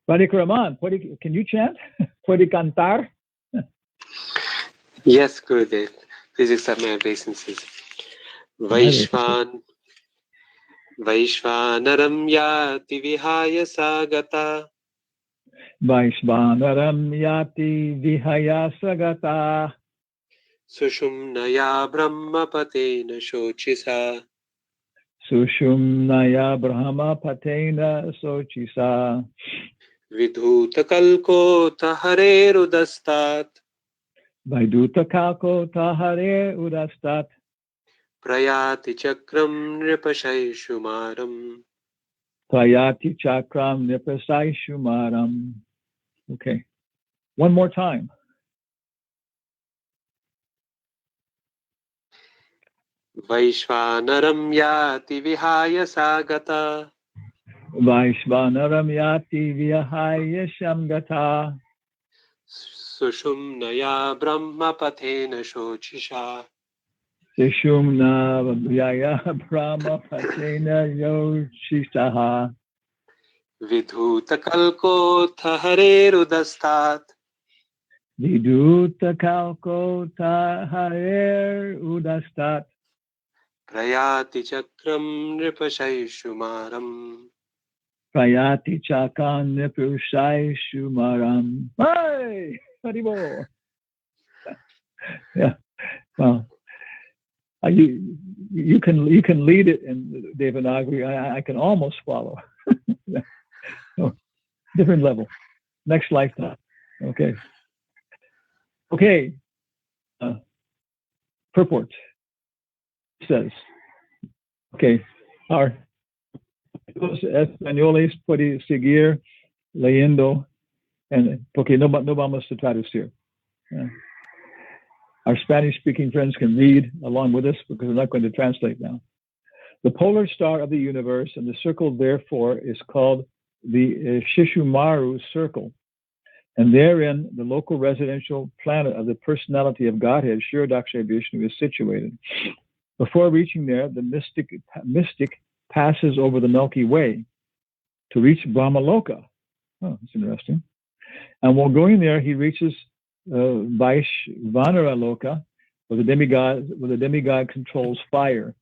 Parikraman, can you chant? Puede cantar? Yes, Gurudev. Please accept my obeisances. Vaishvanaram yati vihaya sagata Vaishvanaram yati vihayasagata Sushumnaya brahmapatena shochisa Sushumnaya brahmapatena sochisa Vidhuta harirudastat Vaiduta kalko tahare udastat Prayati chakram nripashai shumaram. Prayati chakram nipasai shumaram. Okay. One more time. Vaishvanaram yati vihaya sagata Vaishvanaram yati vihaya shamgata Sushumnaya brahmapatena shochisha Sushumna vyaya brahmapatena yoshisaha Vidhuta harirudastat Viduta kalko tahare udastat Prayati chakram nripashai shumaram. Prayati chakam nipusai shumaram. Hey! Haribo! Yeah. Well, you can lead it in Devanagari. I can almost follow. No, different level. Next lifetime. Okay. Okay. Purport says, okay, our los españoles pueden seguir leyendo, and porque no vamos a traducir. Our Spanish-speaking friends can read along with us because we're not going to translate now. The polar star of the universe and the circle, therefore, is called the Shishumaru circle. And therein, the local residential planet of the personality of Godhead, Shiradakshay Vishnu, is situated. Before reaching there, the mystic passes over the Milky Way to reach Brahmaloka. Oh, that's interesting. And while going there, he reaches Vaishvanara Loka, where the demigod controls fire.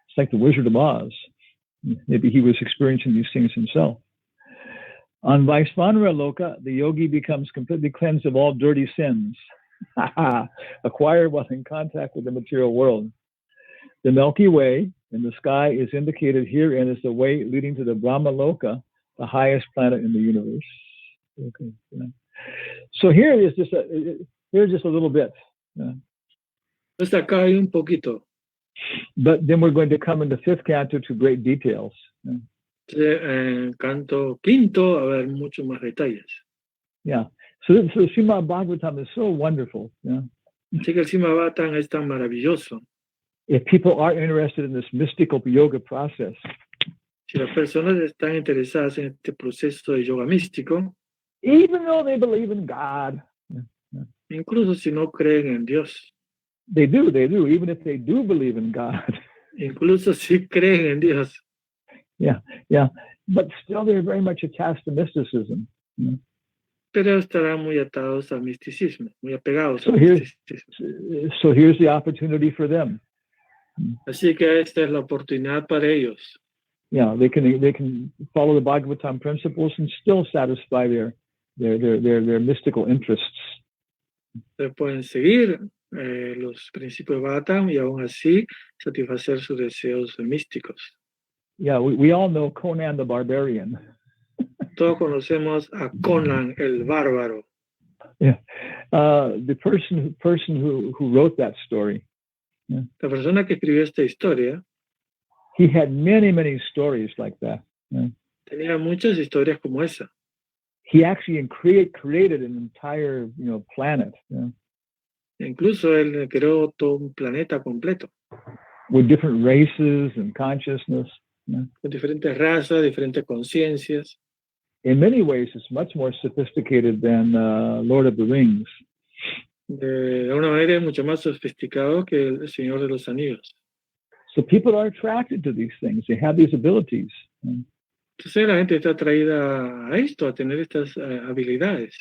It's like the Wizard of Oz. Maybe he was experiencing these things himself. On Vaishvanara Loka, the yogi becomes completely cleansed of all dirty sins, acquired while in contact with the material world. The Milky Way in the sky is indicated herein as the way leading to the Brahma Loka, the highest planet in the universe. Okay. Yeah. So here is just a little bit. Entonces acá hay un poquito. But then we're going to come in the fifth canto to great details. En canto quinto, a ver muchos más detalles. Yeah. So Srimad Bhagavatam is so wonderful. Yeah. Así que el Srimad Bhagavatam es tan maravilloso. If people are interested in this mystical yoga process, si las personas están interesadas en este proceso de yoga místico, even though they believe in God, incluso si no creen en Dios, they do, even if they do believe in God. Incluso si creen en Dios. Yeah. But still they're very much attached to mysticism. Pero estarán muy atados al misticismo, muy apegados al misticismo. So here's the opportunity for them. Así que esta es la oportunidad para ellos. Yeah, they can follow the Bhagavatam principles and still satisfy their mystical interests. Se pueden seguir los principios de Bhagavatam y aún así satisfacer sus deseos místicos. Yeah, we all know Conan the Barbarian. Todos conocemos a Conan el Bárbaro. Yeah, the person who wrote that story. Yeah. La persona que escribió esta historia. He had many stories like that. Yeah. Tenía muchas historias como esa. He actually created an entire, planet. Yeah. Incluso él creó todo un planeta completo. With different races and consciousness. Yeah. Con diferentes razas, diferentes conciencias. In many ways, it's much more sophisticated than Lord of the Rings. De una manera mucho más sofisticado que el Señor de los Anillos. So people are attracted to these things. They have these abilities. Entonces la gente está atraída a esto, a tener estas habilidades.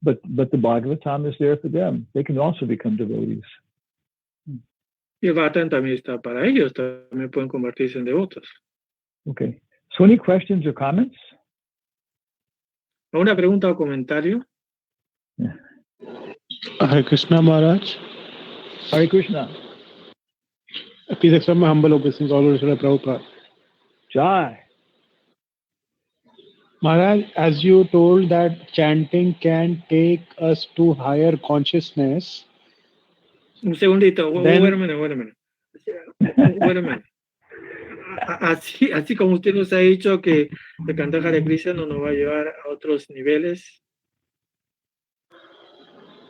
But the Bhagavatam is there for them. They can also become devotees. Y el Bhagavatam también está para ellos. También pueden convertirse en devotos. Okay. So any questions or comments? ¿Alguna pregunta o comentario? Yeah. Hare Krishna Maharaj. Hare Krishna. Please accept my humble obeisance, all Srila Prabhupada. Jai. Maharaj, as you told that chanting can take us to higher consciousness. Un segundito, wait a minute. Así como usted nos ha dicho que el cantar Hare Krishna no nos va a llevar a otros niveles.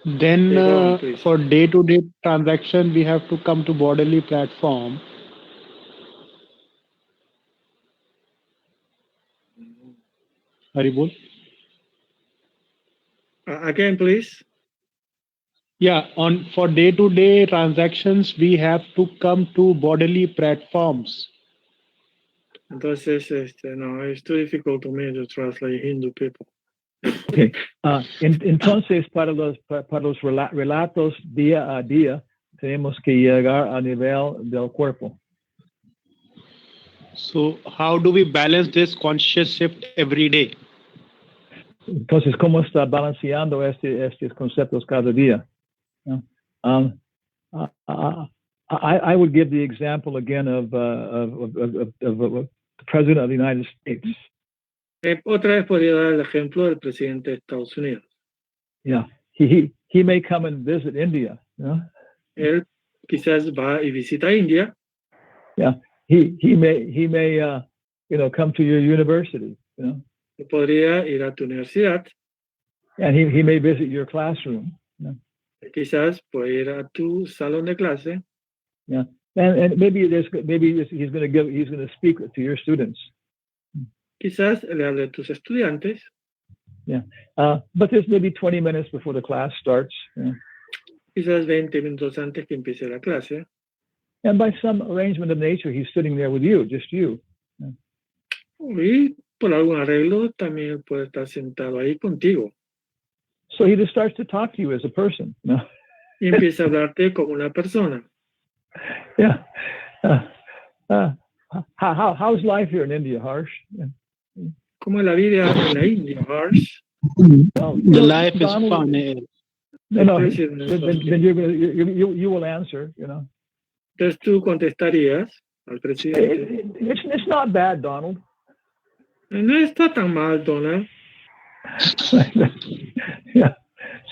Then for day-to-day transaction, we have to come to bodily platform. Haribol. Again, please. Yeah, for day-to-day transactions, we have to come to bodily platforms. Entonces, no, it's too difficult to me to translate Hindu people. Okay. Entonces, para los relatos día a día, tenemos que llegar a nivel del cuerpo. So, how do we balance this conscious shift every day? Entonces, ¿cómo está balanceando estos conceptos cada día? I would give the example again of the President of the United States. Otra vez podría dar el ejemplo del presidente de Estados Unidos. Yeah, he may come and visit India. Él quizás va y visita India. Yeah, he may come to your university. Podría ir a tu universidad. And he may visit your classroom. Quizás puede ir a tu salón de clase. Yeah, and maybe he's going to speak to your students. Quizás le hable a tus estudiantes. Yeah, but there's maybe 20 minutes before the class starts. Quizás 20 minutos antes que empiece la clase. And by some arrangement of nature, he's sitting there with you, just you. Y por algún arreglo también puede estar sentado ahí contigo. So he just starts to talk to you as a person. Y empieza a hablarte como una persona. Yeah. How's life here in India, Harsh? ¿Cómo es la vida en la India, Harsh? The life is fun. No, then you will answer, Entonces tú contestarías al presidente. It's not bad, Donald. No está tan mal, Donald. Yeah.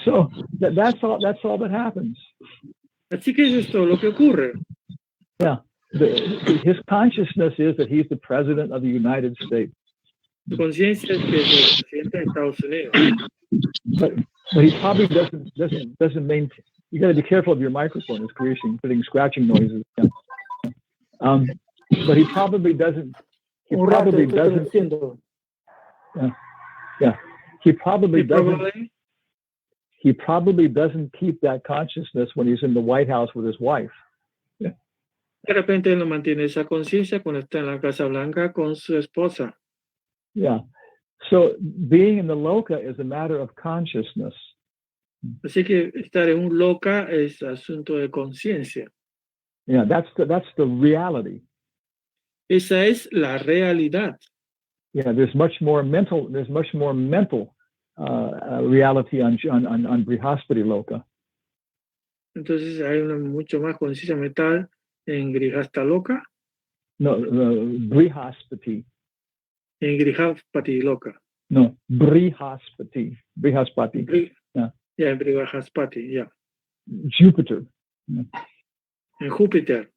So that's all that happens. Así que eso es todo lo que ocurre. Yeah. His consciousness is that he's the president of the United States. Su conciencia es que es el presidente de Estados Unidos. But he probably doesn't maintain. You got to be careful of your microphone. It's putting scratching noises. Yeah. But he probably doesn't. He probably doesn't. Yeah. He probably doesn't. He probably doesn't keep that consciousness when he's in the White House with his wife. Yeah. De repente él no mantiene esa conciencia cuando está en la Casa Blanca con su esposa. Yeah. So being in the loka is a matter of consciousness. Así que estar en un loka es asunto de conciencia. Yeah, that's the reality. Esa es la realidad. Yeah, there's much more mental reality on Brihaspati Loka. Entonces hay una mucho más conciencia mental en Grihasta Loka. No, Brihaspati. En Grihaspati Loka. No, Brihaspati. En Brihaspati, yeah. Jupiter. Yeah. En Júpiter.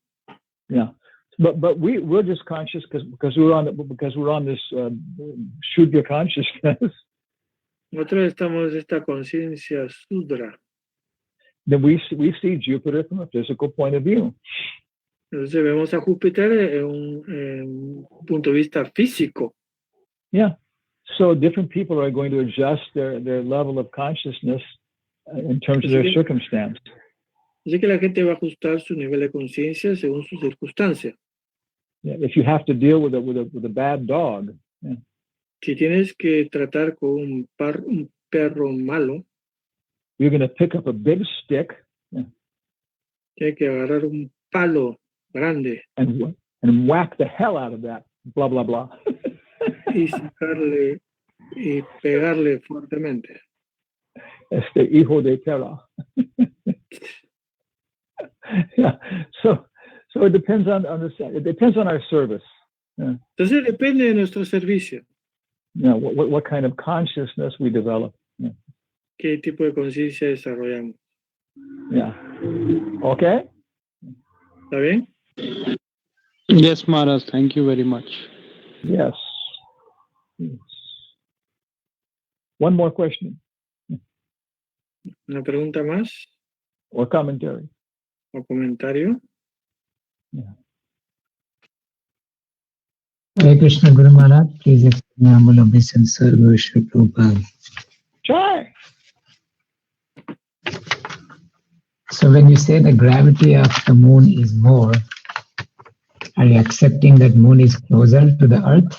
Yeah. But we're just conscious because we're on this Shudra consciousness. Nosotros estamos esta conciencia Sudra. Then we see Jupiter from a physical point of view. Entonces vemos a Júpiter en un punto de vista físico. Yeah. So different people are going to adjust their level of consciousness in terms of their circumstance. Así que la gente va a ajustar su nivel de conciencia según su circunstancia. Yeah, if you have to deal with a bad dog. Yeah. Si tienes que tratar con un perro malo, you're going to pick up a big stick. Yeah. Tienes que agarrar un palo grande. And whack the hell out of that. Blah blah blah. Y sacarle y pegarle fuertemente. Hijo de perra. Yeah. So it depends on our service. Yeah. Entonces depende de nuestro servicio. Yeah, what kind of consciousness we develop. Yeah. ¿Qué tipo de conciencia desarrollamos? Yeah. Okay. ¿Está bien? Yes, Maharaj. Thank you very much. Yes. One more question. ¿Una pregunta más? Or commentary. ¿O comentario? Yeah. Hare Krishna Guru Maharaj, please explain humble obeisance Sir Guru Sri Prabhupada. Try. So when you say the gravity of the moon is more, are you accepting that moon is closer to the earth?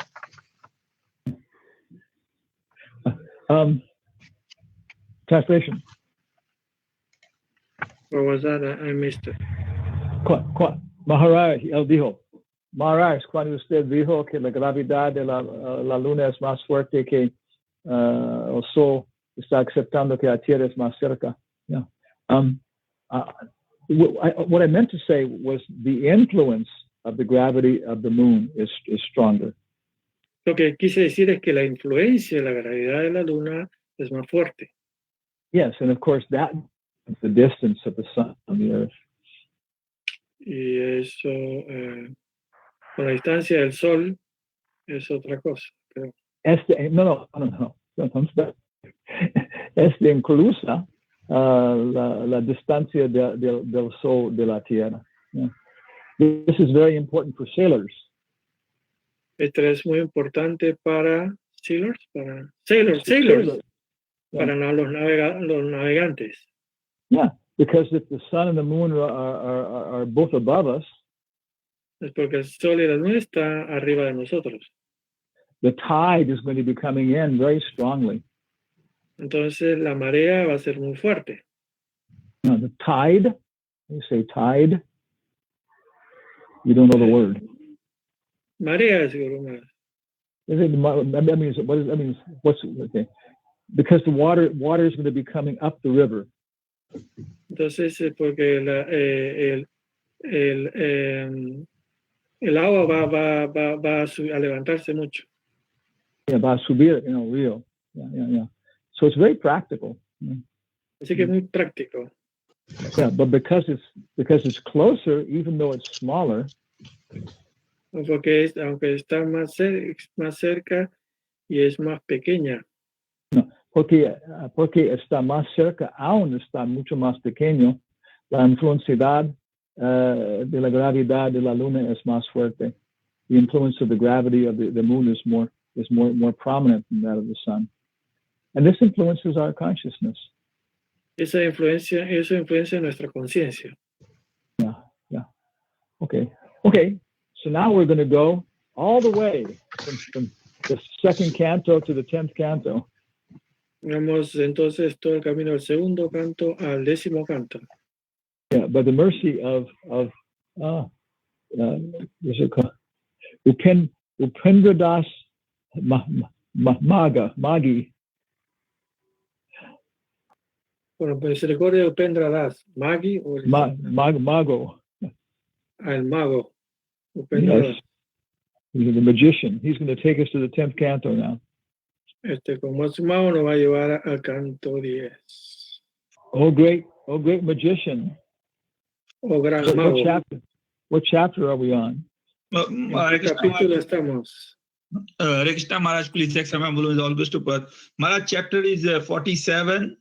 Translation. What was that? I missed it. Maharaj, él dijo, Maharaj, cuando usted dijo que la gravedad de la luna es más fuerte que el sol, está aceptando que la tierra es más cerca. Yeah. What I meant to say was the influence of the gravity of the moon is stronger. Lo que quise decir es que la influencia de la gravedad de la luna es más fuerte. Yes, and of course that is the distance of the sun from the earth. Y eso, con la distancia del sol, es otra cosa. Creo. No. Inclusa la distancia del sol de la tierra. Yeah. This is very important for sailors. Esto es muy importante para sailors. Yeah. Para los navegantes. Yeah, because if the sun and the moon are both above us, es porque el sol y la luna están arriba de nosotros. The tide is going to be coming in very strongly. Entonces la marea va a ser muy fuerte. Now, the tide, you say tide, you don't know the word. Marea, seguro. That means what's okay? Because the water is going to be coming up the river. Entonces, porque el agua va a levantarse mucho. Yeah, va a subir, real. Yeah. So it's very practical. Así que es muy práctico. Yeah, but because it's closer, even though it's smaller. Porque aunque está más cerca y es más pequeña. No, porque está más cerca, aún está mucho más pequeño, la influencia de la gravedad de la luna es más fuerte. The influence of the gravity of the moon is more prominent than that of the sun. And this influences our consciousness. Eso influencia nuestra conciencia. Yeah. Okay. So now we're going to go all the way from the second canto to the 10th canto. Vamos entonces todo el camino del segundo canto al 10º canto. Yeah, by the mercy of what's it called? Upendradas Magi. Bueno, pues se recuerda de Upendradas Magi o Mago. El mago. Upendradas. Yes. He's the magician. He's going to take us to the 10th canto now. Como es mago nos va a llevar al canto 10. Oh great magician. Oh gran mago. What chapter are we on? ¿En qué capítulo estamos? Hare Krishna Maharaj, please take some is always to put. Maharaj, chapter is 47.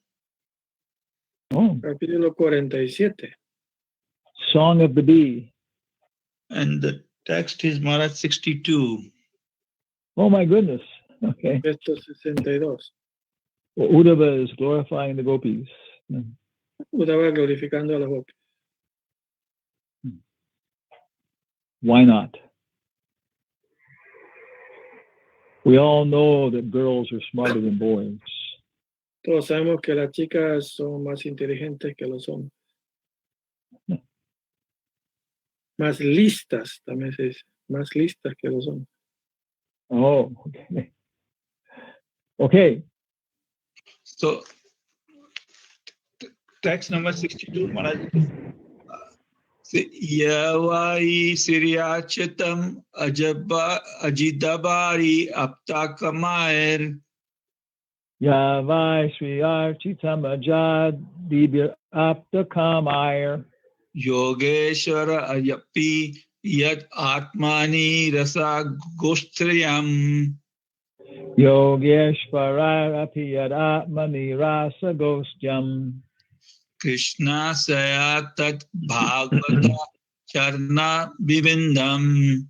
Oh. Capítulo 47. Song of the Bee. And the text is Maharaj 62. Oh my goodness. Okay. Texto 62. Well, Uddhava is glorifying the gopis. Uddhava glorificando a los gopis. Why not? We all know that girls are smarter than boys. Todos sabemos que las chicas son más inteligentes que los hombres. Más listas, también se dice. Más listas que los hombres. Oh, okay. So, text number 62, Maharaj. Yavai Siriachatam Ajidabari Aptakamair. Yavai Sriarchitam Ajadibir Aptakamair. Yogeshwara Ayapi Yat Atmani Rasa Gostrayam. Yogeshwara Api Yat Atmani Rasa Gostyam. Krishna Sayatat Bhagavata Charna Bivindam.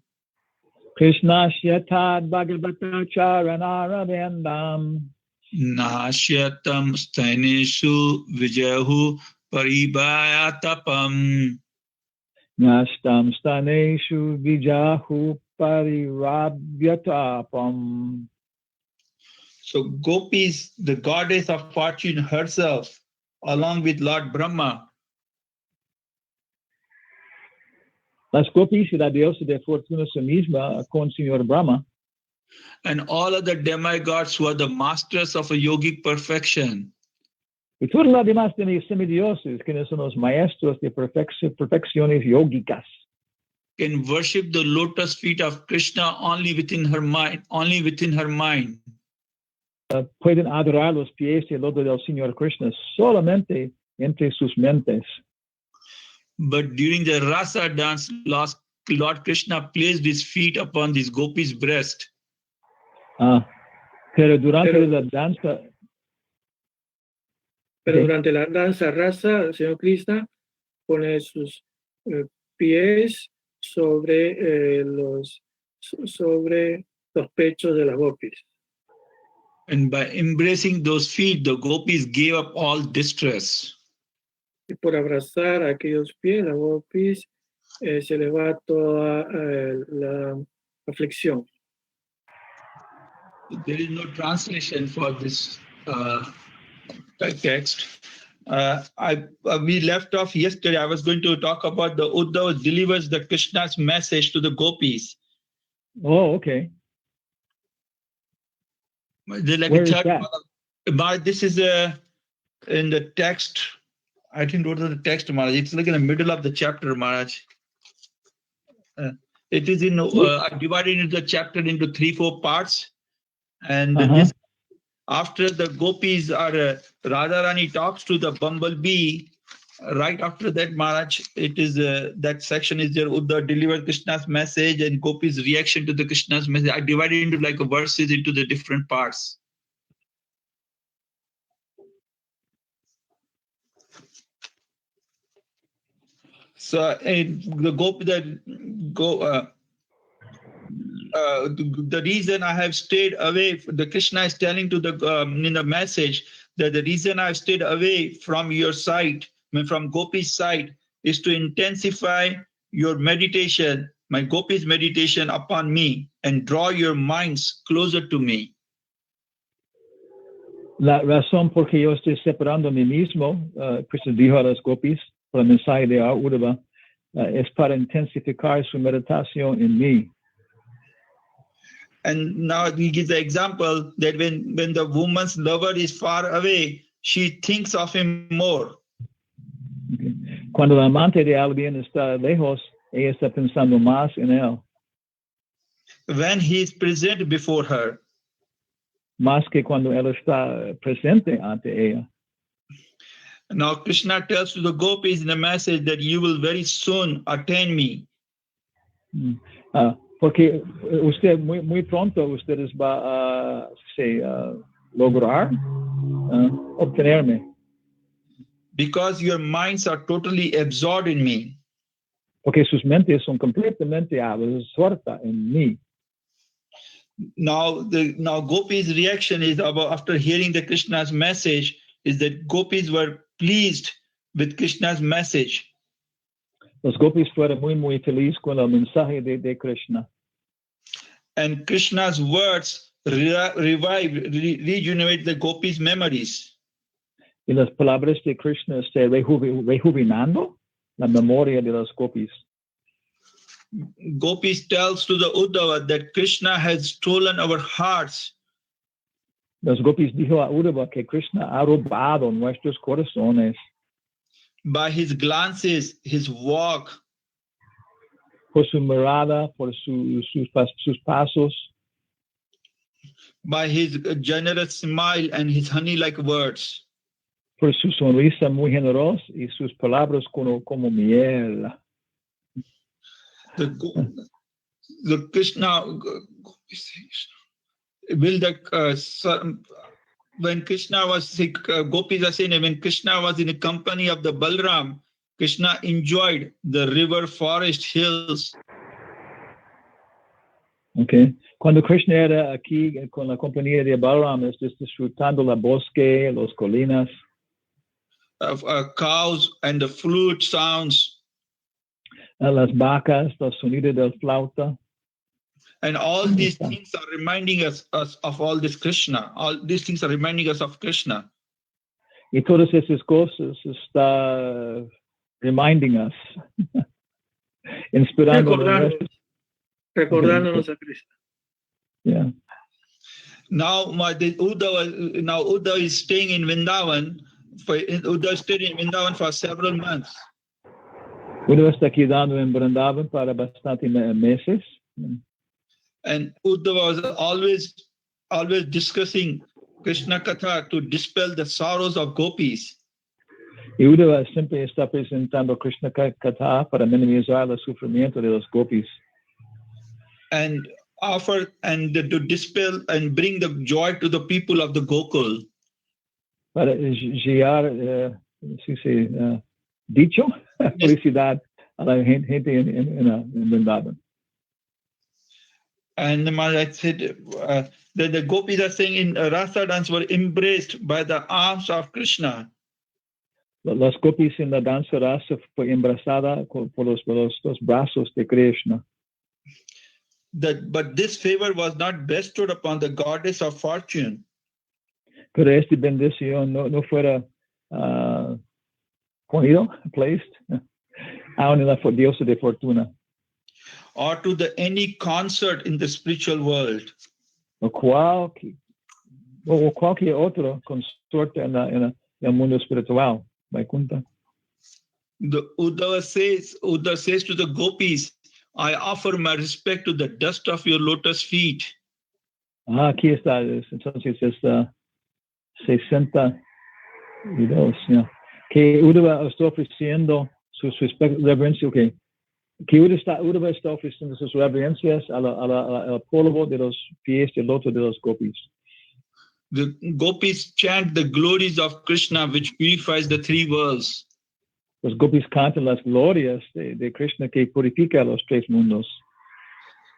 Krishna Syatad Bhagavata Charana Ravindam. Nashyatam Stainishu Vijahu Paribayatapam. Nastam Staneshu Vijahu Parirabhyatapam. So Gopis, the goddess of fortune herself, along with Lord Brahma. Las gopis y la diosa de fortuna su misma con Señor Brahma. And all other demigods who are the masters of a yogic perfection. Y todas las demás de mis semidioses, que son los maestros de perfecciones yógicas. Can worship the lotus feet of Krishna only within her mind, Pueden adorar los pies y el loto del Señor Krishna solamente entre sus mentes. But during the rasa dance, Lord Krishna placed his feet upon this gopi's breast. Pero durante la danza. Pero durante la danza rasa, el Señor Krishna pone sus pies sobre los pechos de las gopis. And by embracing those feet, the gopis gave up all distress. Y por abrazar aquellos pies, las gopis, se les va toda la aflicción. There is no translation for this text. We left off yesterday. I was going to talk about the Uddhava delivers the Krishna's message to the gopis. Oh, okay. Like where is that? But this is in the text. I didn't go to the text, Maharaj. It's like in the middle of the chapter, Maharaj. it is in divided into the chapter into 3-4 parts, and Uh-huh. this after the gopis are Radharani talks to the bumblebee. Right after that, Maharaj, it is that section is there. Uddhav delivered Krishna's message and gopis' reaction to the Krishna's message. I divided into like verses into the different parts. So the reason I have stayed away, the Krishna is telling to the in the message that the reason I've stayed away from your side, from Gopi's side, is to intensify your meditation, my Gopi's meditation upon me, and draw your minds closer to me. La razón por que yo estoy separando a mí mismo, Krishna dijo a los gopis, por el mensaje de Uddhava, es para intensificar su meditación en mí. And now he gives the example that when the woman's lover is far away, she thinks of him more. Okay. Cuando la amante de alguien está lejos, ella está pensando más en él. When he is present before her. Más que cuando él está presente ante ella. Now Krishna tells to the gopis in the message that you will very soon attain me. Porque usted muy pronto ustedes va a lograr obtenerme. Because your minds are totally absorbed in me. Porque sus mentes son completamente absortas en mí. Now Gopis' reaction is about after hearing the Krishna's message is that Gopis were pleased with Krishna's message. Los gopis fueron muy felices con el mensaje de Krishna. And Krishna's words rejuvenate the gopis' memories. Y las palabras de Krishna están rejuvenando la memoria de los gopis. Gopis tells to the Uddhava that Krishna has stolen our hearts. Los gopis dijo a Uddhava que Krishna ha robado nuestros corazones. By his glances, his walk. Por su mirada, por sus pasos. By his generous smile and his honey-like words. Por su sonrisa muy generosa y sus palabras como miel. The Krishna when Krishna was sick, gopis are saying when Krishna was in the company of the Balram, Krishna enjoyed the river, forest, hills. Okay. Cuando Krishna era aquí con la compañía de Balram, está disfrutando la bosque, las colinas. Cows and the flute sounds. Las vacas, los sonidos del flauta. And all these things are reminding us of all this Krishna. All these things are reminding us of Krishna. Y todas esas cosas está reminding us, inspirándonos. Recordándonos a Krishna. Yeah. Now Uddhava is staying in Vrindavan. Uddhava stayed in Vrindavan for several months. Uddhava está quedando en Vrindavan para bastante meses. And Uddhava was always discussing Krishna Katha to dispel the sorrows of gopis. Y Uddhava siempre está presentando Krishna Katha para minimizar el sufrimiento de los gopis. And to dispel and bring the joy to the people of the Gokul. Para guiar, dicho, felicidad a la gente en Vrindavan. And Maharaj said that the gopis are saying in Rasa dance were embraced by the arms of Krishna. Los gopis en la danza rasa fue embrazada por los brazos de Krishna. But this favor was not bestowed upon the goddess of fortune. Pero esta bendición no fuera placed aún en la diosa de fortuna. Or to any consort in the spiritual world. O cualquier otro consorte en el mundo espiritual. Vaikuntha. The Uddhava says to the gopis, I offer my respect to the dust of your lotus feet. Aquí está, entonces es 62, ¿no? Que Uddhava está ofreciendo sus reverencias, okay. Que Uddhava está ofreciendo sus reverencias al polvo de los pies del loto de los gopis. The gopis chant the glories of Krishna, which purifies the three worlds. Los gopis cantan las glorias de Krishna que purifica los tres mundos.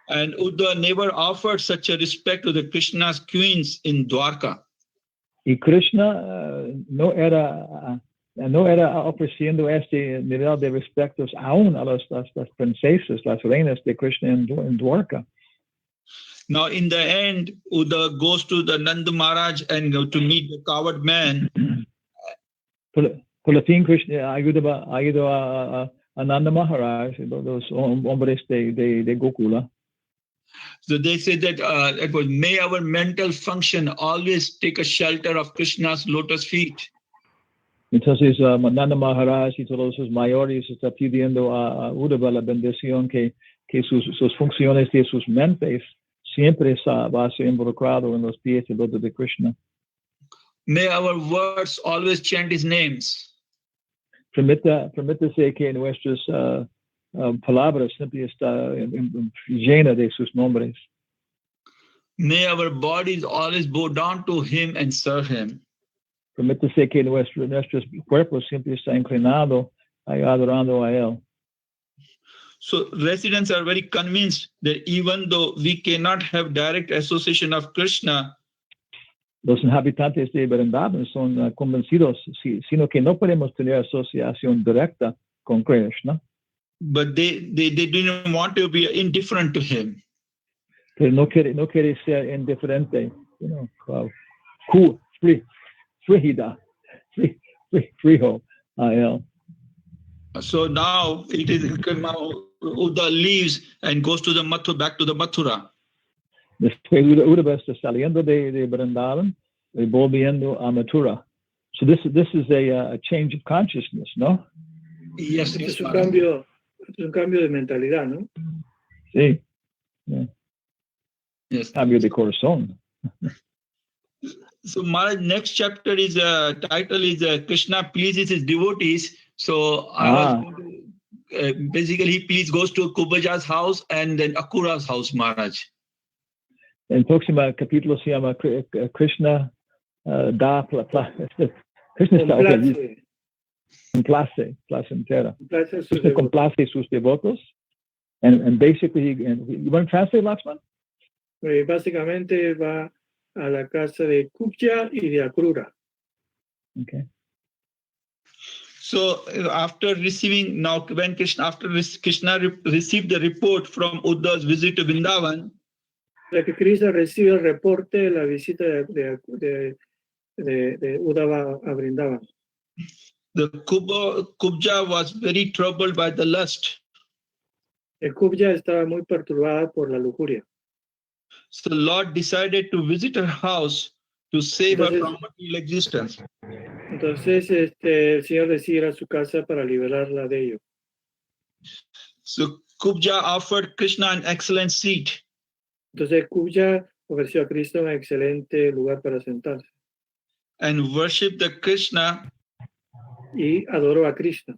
And Uddhava never offered such a respect to the Krishna's queens in Dwarka. Y Krishna no era ofreciendo este nivel de respetos aún a las princesas, las reinas de Krishna en Dwarka. Now, in the end, Uddhava goes to the Nanda Maharaj and go to meet the coward man. Por la fin, Krishna ayudó a Nanda Maharaj, los hombres de Gokula. So they say that it was, may our mental function always take a shelter of Krishna's lotus feet. Entonces, Nanda Maharaj y todos sus mayores está pidiendo a Uddhava la bendición que sus funciones de sus mentes siempre va a ser involucrado en los pies del loto de Krishna. May our words always chant his names. Permítase que nuestras palabras siempre está llena de sus nombres. May our bodies always bow down to him and serve him. Permítase que nuestros cuerpos siempre está inclinado adorando a él. So residents are very convinced that even though we cannot have direct association of Krishna, los habitantes de Vrindavan son convencidos, sino que no podemos tener asociación directa con Krishna. But they didn't want to be indifferent to him. Pero no quiere ser indiferente, frijo a él. So now it is Uddhava leaves and goes to back to the Mathura. Después Uddhava está saliendo de Vrindavan y volviendo a Mathura. So this is a change of consciousness, no? Yes, es un cambio de mentalidad, ¿no? Sí. Yeah. Yes. Cambio de corazón. So Maharaj, next chapter is title is Krishna pleases his devotees. So I was going to, basically he goes to Kubaja's house and then Akura's house, Maharaj. El próximo capítulo se llama Krishna Krishna está placentera. Krishna complace sus devotos. And basically, you want to translate, Lakshman? Básicamente va a la casa de Kubja y de Akrura. Okay. So after receiving, when Krishna received the report from Uddhava's visit to Vrindavan, que Krishna recibe el reporte de la visita de Uddhava a Vrindavan. The Kubja was very troubled by the lust. El Kubja estaba muy perturbada por la lujuria. So the Lord decided to visit her house to save her from material existence. Entonces el Señor decide ir a su casa para liberarla de ello. So Kubja offered Krishna an excellent seat. Entonces Kubja ofreció a Cristo un excelente lugar para sentarse. And worshiped the Krishna. Y adoró a Krishna.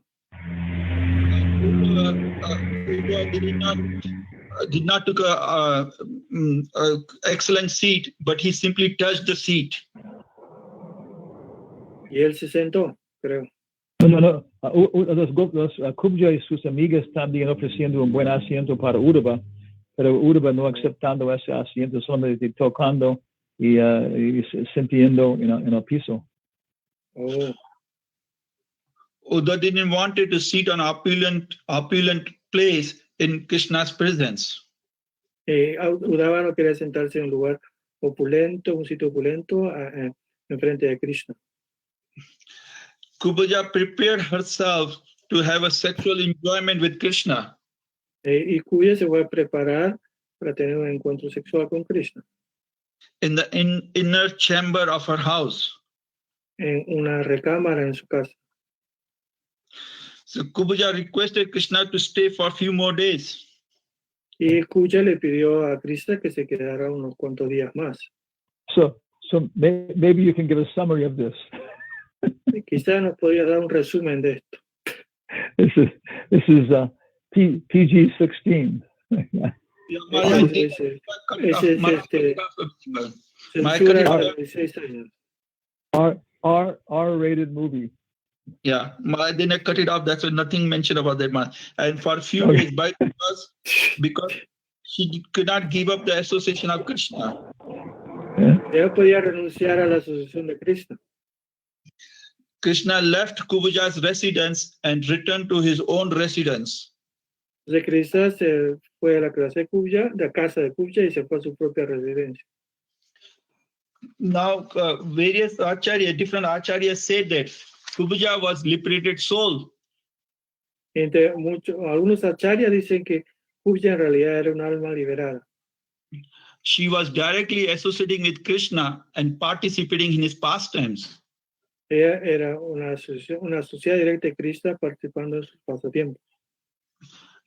Did not took a excellent seat, but he simply touched the seat. Y él se sentó, creo. No. Los Kubja y sus amigas también ofreciendo un buen asiento para Uddhava, pero Uddhava no aceptando ese asiento, solamente tocando y sintiendo en el piso. Oh. Uddhava didn't want to sit on opulent place in Krishna's presence. Uddhava no quería sentarse en un lugar opulento, un sitio opulento en frente de Krishna. Kubja prepared herself to have a sexual enjoyment with Krishna. Y Kubja se fue a preparar para tener un encuentro sexual con Krishna. In the inner chamber of her house. En una recámara en su casa. So Kubja requested Krishna to stay for a few more days. Y Kuja le pidió a Krishna que se quedara unos cuantos días más. So maybe you can give a summary of this. Quizás nos podría dar un resumen de esto. This is PG-16. Ese es censura hasta 16 años. R-rated movie. Yeah, I didn't cut it off. That's why nothing mentioned about that man. And for a few Okay. days, because she could not give up the association of Krishna. Ella podía renunciar a la asociación de Krishna. Krishna left Kubuja's residence and returned to his own residence. Entonces Krishna se fue a la casa de Kubja y se fue a su propia residencia. Now, various different acharyas said that Kubuja was liberated soul. Entre algunos acharyas dicen que Kubja en realidad era un alma liberada. She was directly associating with Krishna and participating in his pastimes. Ella era una asociada directa de Krishna participando en sus pasatiempos.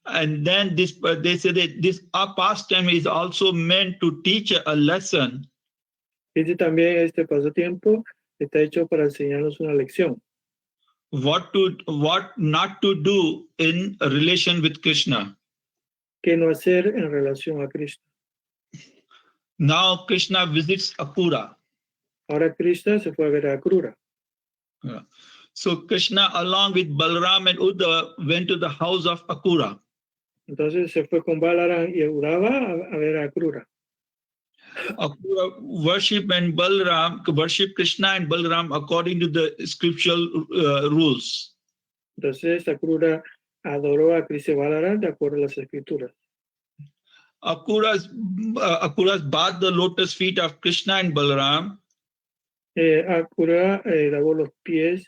And then they say that this pastime is also meant to teach a lesson. Dice también este pasatiempo está hecho para enseñarnos una lección. What not to do in relation with Krishna. ¿Qué no hacer en relación a Krishna? Now Krishna visits Akura. Ahora Krishna se fue a ver a Akrura. Yeah. So Krishna, along with Balaram and Uddhava, went to the house of Akura. Entonces se fue con Balaram y Uddhava a ver a Akrura. Akura worship Krishna and Balaram according to the scriptural rules. Entonces Akrura adoró a Krishna y Balaram de acuerdo a las escrituras. Akura's bathed the lotus feet of Krishna and Balaram. Akrura lavó los pies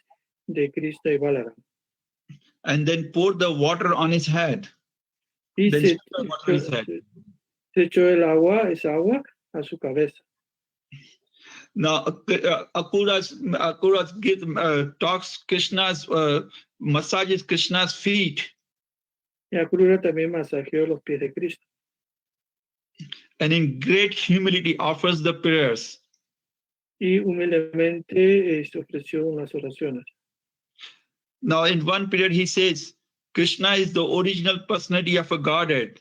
de Krishna y Balaram. And then poured the water on his head. Y se echó esa agua a su cabeza. Now, Akura's talks Krishna's, massages Krishna's feet. Y Akrura también masajeó los pies de Krishna. And in great humility offers the prayers. Y humildemente ofreció unas oraciones. Now, in one period, he says, Krishna is the original personality of a Godhead.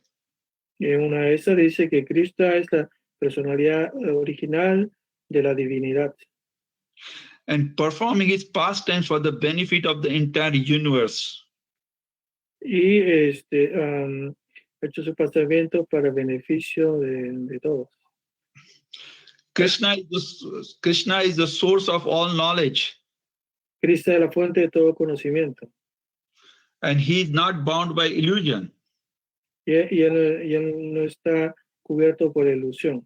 Y en una de esas dice que Krishna es la personalidad original de la divinidad. And performing his pastimes for the benefit of the entire universe. Y hecho su pasamiento para el beneficio de todos. Krishna is the source of all knowledge. Krishna es la fuente de todo conocimiento. And he is not bound by illusion. Y él no está cubierto por ilusión.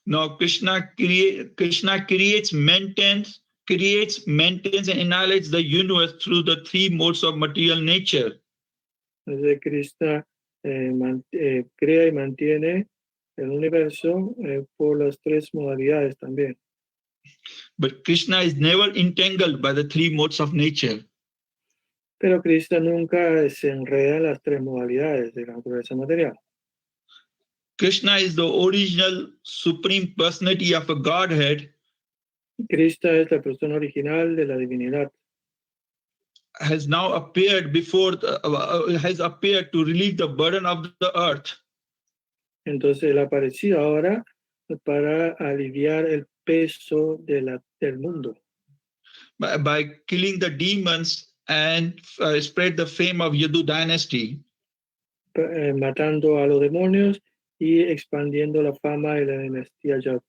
Now Krishna creates, maintains, and annihilates the universe through the three modes of material nature. Entonces Krishna crea y mantiene el universo por las tres modalidades también. But Krishna is never entangled by the three modes of nature. Pero Krishna nunca se enreda en las tres modalidades de la naturaleza material. Krishna is the original supreme personality of a Godhead. Krishna es la persona original de la divinidad. Has now appeared has appeared to relieve the burden of the earth. Entonces él ha aparecido ahora para aliviar el peso del mundo. By killing the demons and spread the fame of Yadu dynasty. Matando a los demonios y expandiendo la fama de la dinastía Yadu.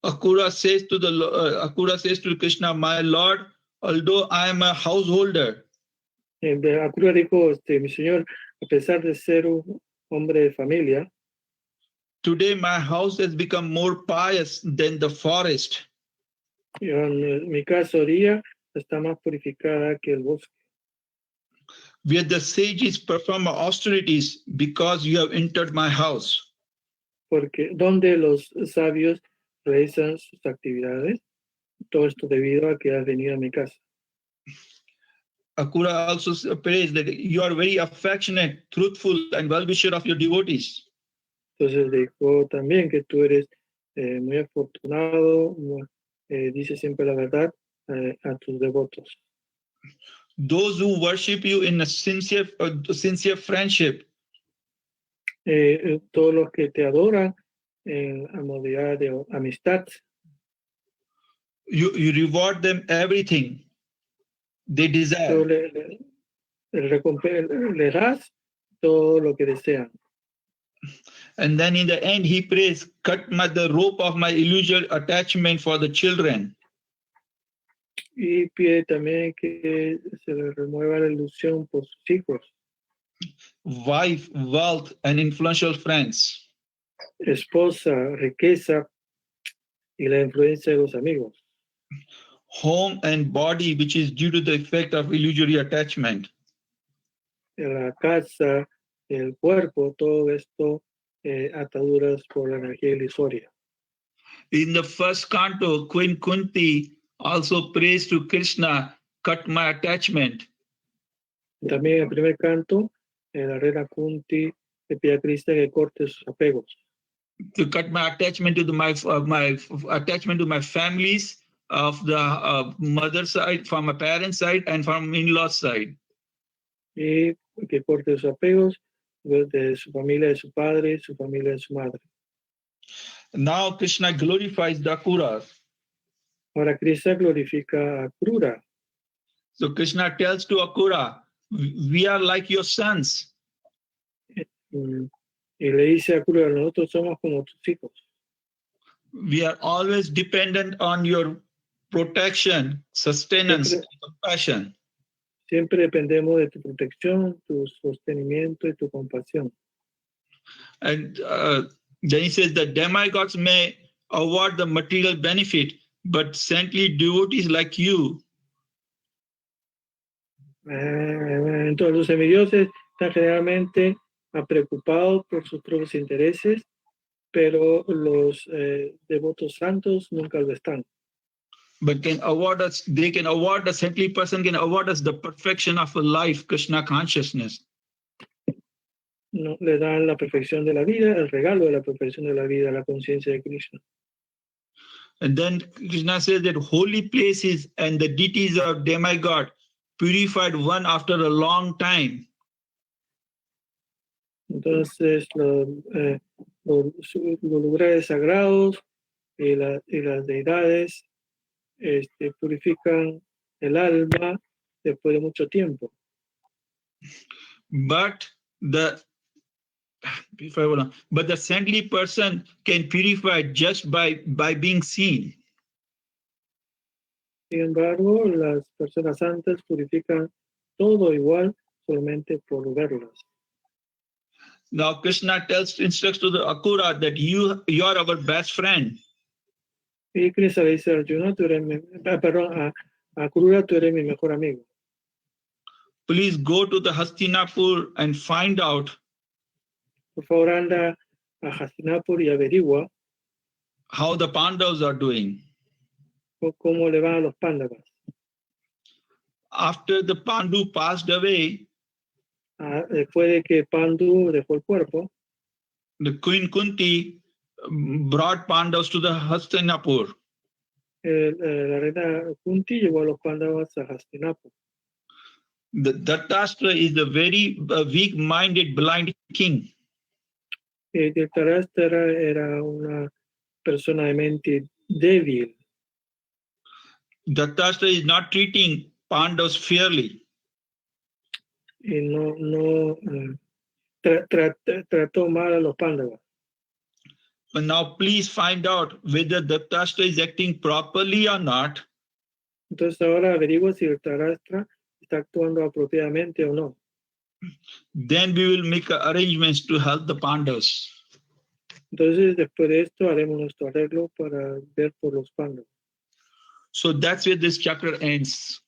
Akura says to Krishna, my Lord, although I am a householder. Akura dijo, mi señor, a pesar de ser un hombre de familia, today my house has become more pious than the forest. Mi casa hoy está más purificada que el bosque. Where the sages perform austerities because you have entered my house. Porque donde los sabios realizan sus actividades, todo esto debido a que has venido a mi casa. Akura also prays that you are very affectionate, truthful, and well-wisher of your devotees. Entonces dijo también que tú eres muy afortunado, dice siempre la verdad a tus devotos. Those who worship you in a sincere friendship, Todos los que te adoran a modalidad de amistad, you reward them everything they tú desire. le das todo lo que desean. And then in the end, he prays, cut the rope of my illusory attachment for the children. Y pide también que se le remueva la ilusión por sus hijos, Wife, wealth, and influential friends. esposa, riqueza y la influencia de los amigos. Home and body, which is due to the effect of illusory attachment. La casa, el cuerpo, todo esto ataduras por la energía ilusoria. In the first canto, Queen Kunti also prays to Krishna, cut my attachment. También en el primer canto, la reina Kunti le pide a Krishna que corte sus apegos. To cut my attachment to my attachment to my families of the mother side, from my parents' side, and from in-law side. Y que corte sus apegos de su familia, de su padre, su familia, de su madre. Now Krishna glorifies the Akuras. Ahora Krishna glorifica a Krura. So Krishna tells to Akura, we are like your sons. Y le dice a Krura, nosotros somos como tus hijos. We are always dependent on your protection, sustenance, and compassion. Siempre dependemos de tu protección, tu sostenimiento y tu compasión. And then he says that demigods may award the material benefit, but saintly devotees like you. Entonces los semidioses están generalmente preocupados por sus propios intereses, pero los devotos santos nunca lo están. But can award us, they can award, a saintly person can award us the perfection of a life, Krishna consciousness. No, le dan la perfección de la vida, el regalo de la perfección de la vida, la conciencia de Krishna. And then Krishna says that holy places and the deities of demigod purified one after a long time. Entonces los lugares sagrados y las deidades purifican el alma después de mucho tiempo. But the saintly person can purify just by being seen. Sin embargo, las personas santas purifican todo igual solamente por verlas. Now Krishna instructs to the Akura that you are our best friend. Y Krishna le dice a Arjuna, a Krura, tú eres mi mejor amigo. Please go to the Hastinapur and find out Por favor, anda a Hastinapur y averigua how the Pandavas are doing. Cómo le van a los Pándavas. After the Pandu passed away, después de que Pandu dejó el cuerpo, the Queen Kunti brought Pandavas to the Hastinapur. La reina Kunti llevó a los Pándavas a Hastinapur. The Dattastra is a very weak-minded, blind king. Dhritarashtra era una persona de mente débil. Dattastra is not treating Pandavas fairly. Y no trató mal a los Pándavas. But now please find out whether Dattastra is acting properly or not. Entonces ahora averigua si Dhritarashtra está actuando apropiadamente o no. Then we will make arrangements to help the Pandavas. Entonces después de esto haremos nuestro arreglo para ver por los Pándavas. So that's where this chapter ends.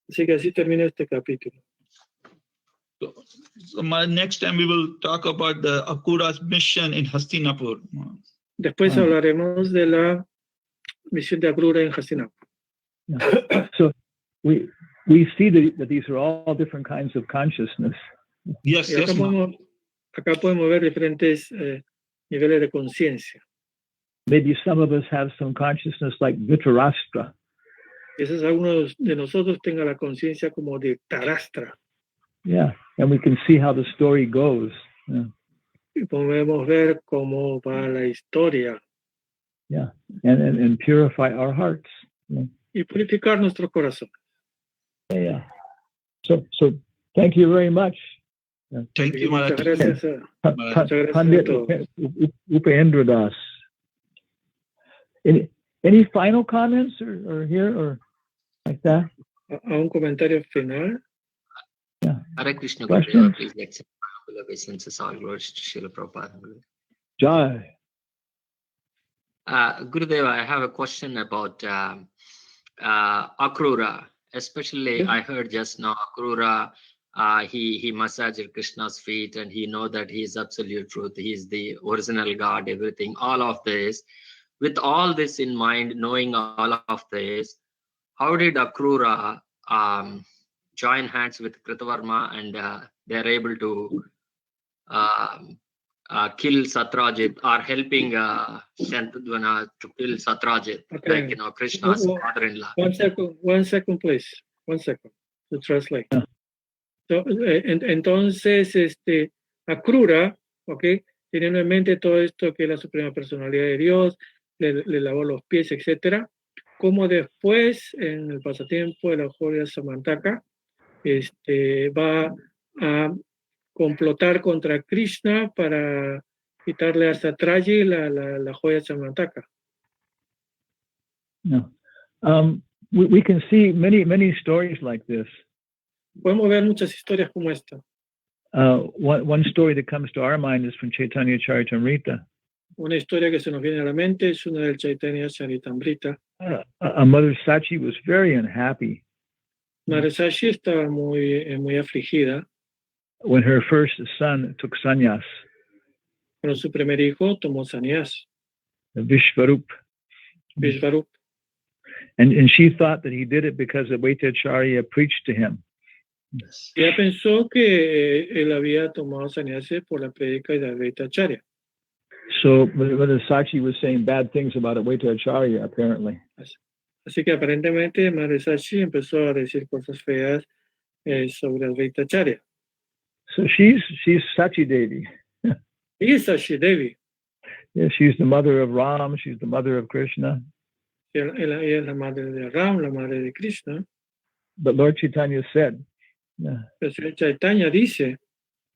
Así que así termina este capítulo. So next time we will talk about the Akura's mission in Hastinapur. Después hablaremos de la misión de Akrura en Hastinapur. Yeah. So we see that these are all different kinds of consciousness. Yes, Y acá podemos ver diferentes niveles de conciencia. Maybe some of us have some consciousness like Dhritarashtra. Quizás algunos de nosotros tenga la conciencia como de Tarastra. Yeah, and we can see how the story goes. Yeah. Y podemos ver cómo va la historia. Yeah, and purify our hearts. Yeah. Y purificar nuestro corazón. Yeah. So thank you very much. Thank you, Muchas Maharaj. gracias. Muchas gracias a Pandit todos. Upendra Das. Any final comments or here or like that? A un comentario final. Yeah. Hare Krishna, Questions? Gurudeva, please accept my humble obeisances. All glories to Srila Prabhupada. Jai. Gurudeva, I have a question about Akrura. Especially, Yeah. I heard just now Akrura, he massaged Krishna's feet and he know that he is absolute truth. He is the original God, everything, all of this. With all this in mind, knowing all of this, how did Akrura join hands with Kritavarma and they're able to kill Satrajit or helping Shantadvana to kill Satrajit, Okay. like Krishna's father-in-law? 1 second, 1 second, please. 1 second to translate. Yeah. So, entonces, Akrura, okay, teniendo en mente todo esto que es la suprema personalidad de Dios, le lavó los pies, etcétera, como después, en el pasatiempo de la joya Samantaka, va a complotar contra Krishna para quitarle a Satraji la joya Samantaka. No. We can see many stories like this. Podemos ver muchas historias como esta. One story that comes to our mind is from Chaitanya Charitamrita. Una historia que se nos viene a la mente es una del Chaitanya Charitamrita. A mother Sachi was very unhappy Madre Sachi estaba muy afligida when her first son took sannyas, cuando su primer hijo tomó sannyas, Vishvarup. Vishvarup. And she thought that he did it because Advaitacharya preached to him. Ella pensó que él había tomado sannyas por la prédica de Advaitacharya. So Mother Sachi was saying bad things about Advaitacharya, apparently. Así que aparentemente Madre Sachi empezó a decir cosas feas sobre Advaitacharya. So she's Sachi Devi. Ella es Sachi Devi. Yeah, she's the mother of Ram. She's the mother of Krishna. Ella es la madre de Ram, la madre de Krishna. But Lord Chaitanya said, Pero Chaitanya dice,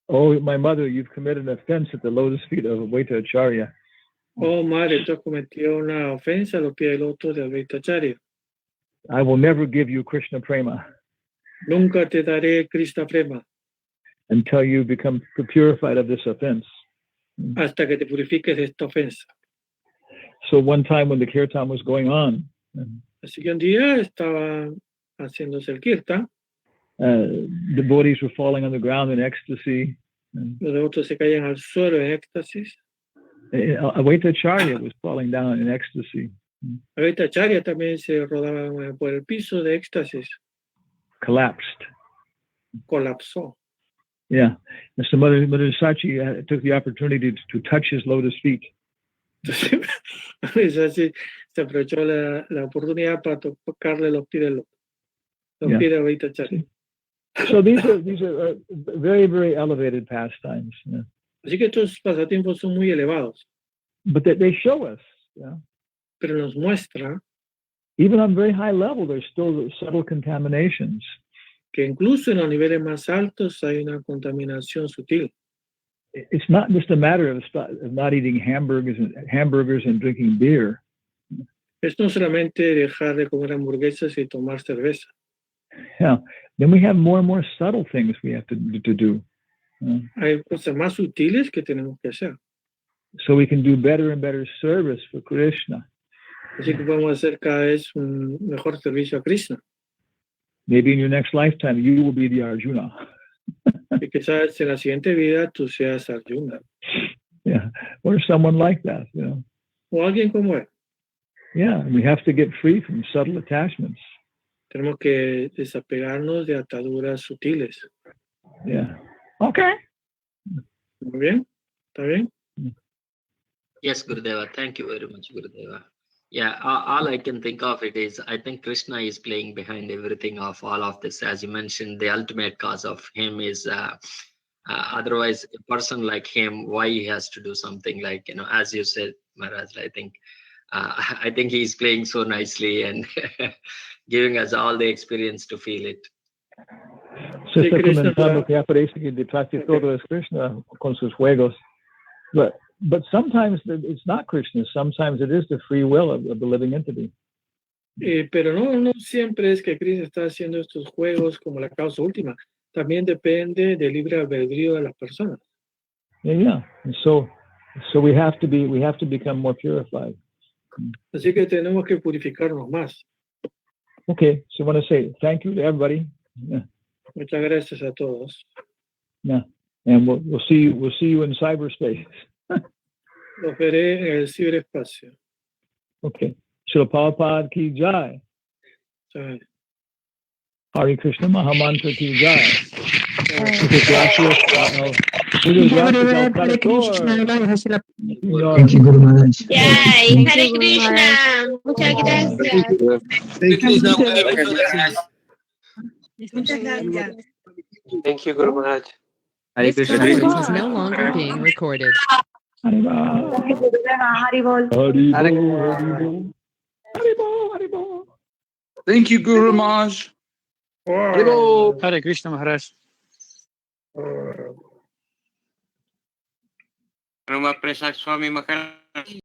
"Oh, my mother, you've committed an offense at the lotus feet of Advaitacharya." oh madre, tú has cometido una ofensa a los pies del loto de Advaitacharya. I will never give you Krishna prema Nunca te daré Krishna prema until you become purified of this offense. hasta que te purifiques de esta ofensa. So one time when the kirtan was going on, Así que un día estaba haciéndose el kirtan, devotees were falling on the ground in ecstasy. los devotos se caían al suelo en éxtasis. Advaitacharya was falling down in ecstasy. Advaitacharya también se rodaba por el piso de éxtasis, Collapsed. colapsó. Yeah. And so Mother Sachi took the opportunity to touch his lotus feet. Entonces, así se aprovechó la oportunidad para tocarle los pies pies de Advaitacharya. So these are very, very elevated pastimes. Yeah. Así que estos pasatiempos son muy elevados, But they show us, pero nos muestra even on very high level, there's still subtle contaminations. que incluso en los niveles más altos hay una contaminación sutil. It's not just a matter of not eating hamburgers and drinking beer. Es no solamente dejar de comer hamburguesas y tomar cerveza. Yeah. Then we have more and more subtle things we have to do. Hay cosas más sutiles que tenemos que hacer. So we can do better and better service for Krishna. Así que podemos hacer cada vez un mejor servicio a Krishna. Maybe in your next lifetime, you will be the Arjuna. Y quizás en la siguiente vida tú seas Arjuna. Yeah. Or someone like that, O alguien como él. Yeah. We have to get free from subtle attachments. Tenemos que desapegarnos de ataduras sutiles. Yeah. Okay. ¿Muy bien? ¿Está bien? Yes, Gurudeva. Thank you very much, Gurudeva. Yeah, all I can think of it is I think Krishna is playing behind everything of all of this. As you mentioned, the ultimate cause of him is otherwise a person like him, why he has to do something like, as you said, Maharaj, I think he's playing so nicely and giving us all the experience to feel it. Se Sí, está Krishna, comentando que ya parece que detrás de todo es Krishna con sus juegos. But sometimes it's not Krishna. Sometimes it is the free will of the living entity. Pero no siempre es que Krishna está haciendo estos juegos como la causa última. También depende del libre albedrío de las personas. Yeah. And so we have to become more purified. Así que tenemos que purificarnos más. Okay. So I want to say thank you to everybody. Yeah. Muchas gracias a todos. Yeah. And we'll see you in cyberspace. Los veré en el ciberespacio. Okay. Srila Prabhupada ki jai. Jai. Hare Krishna Mahamantra ki jai. Jai. Muchas gracias. Muchas gracias al traductor. Thank you, Guru Maharaj. Jai. Thank Hare you, Guru Krishna. Maharaj. Muchas gracias. Thank you. Thank you, Guru Maharaj. This conference is no longer being recorded. Haribol. Haribol. Haribol. Haribol. Thank you, Guru Maharaj. Hare Krishna Maharaj. Hanumatpresaka Swami Maharaj.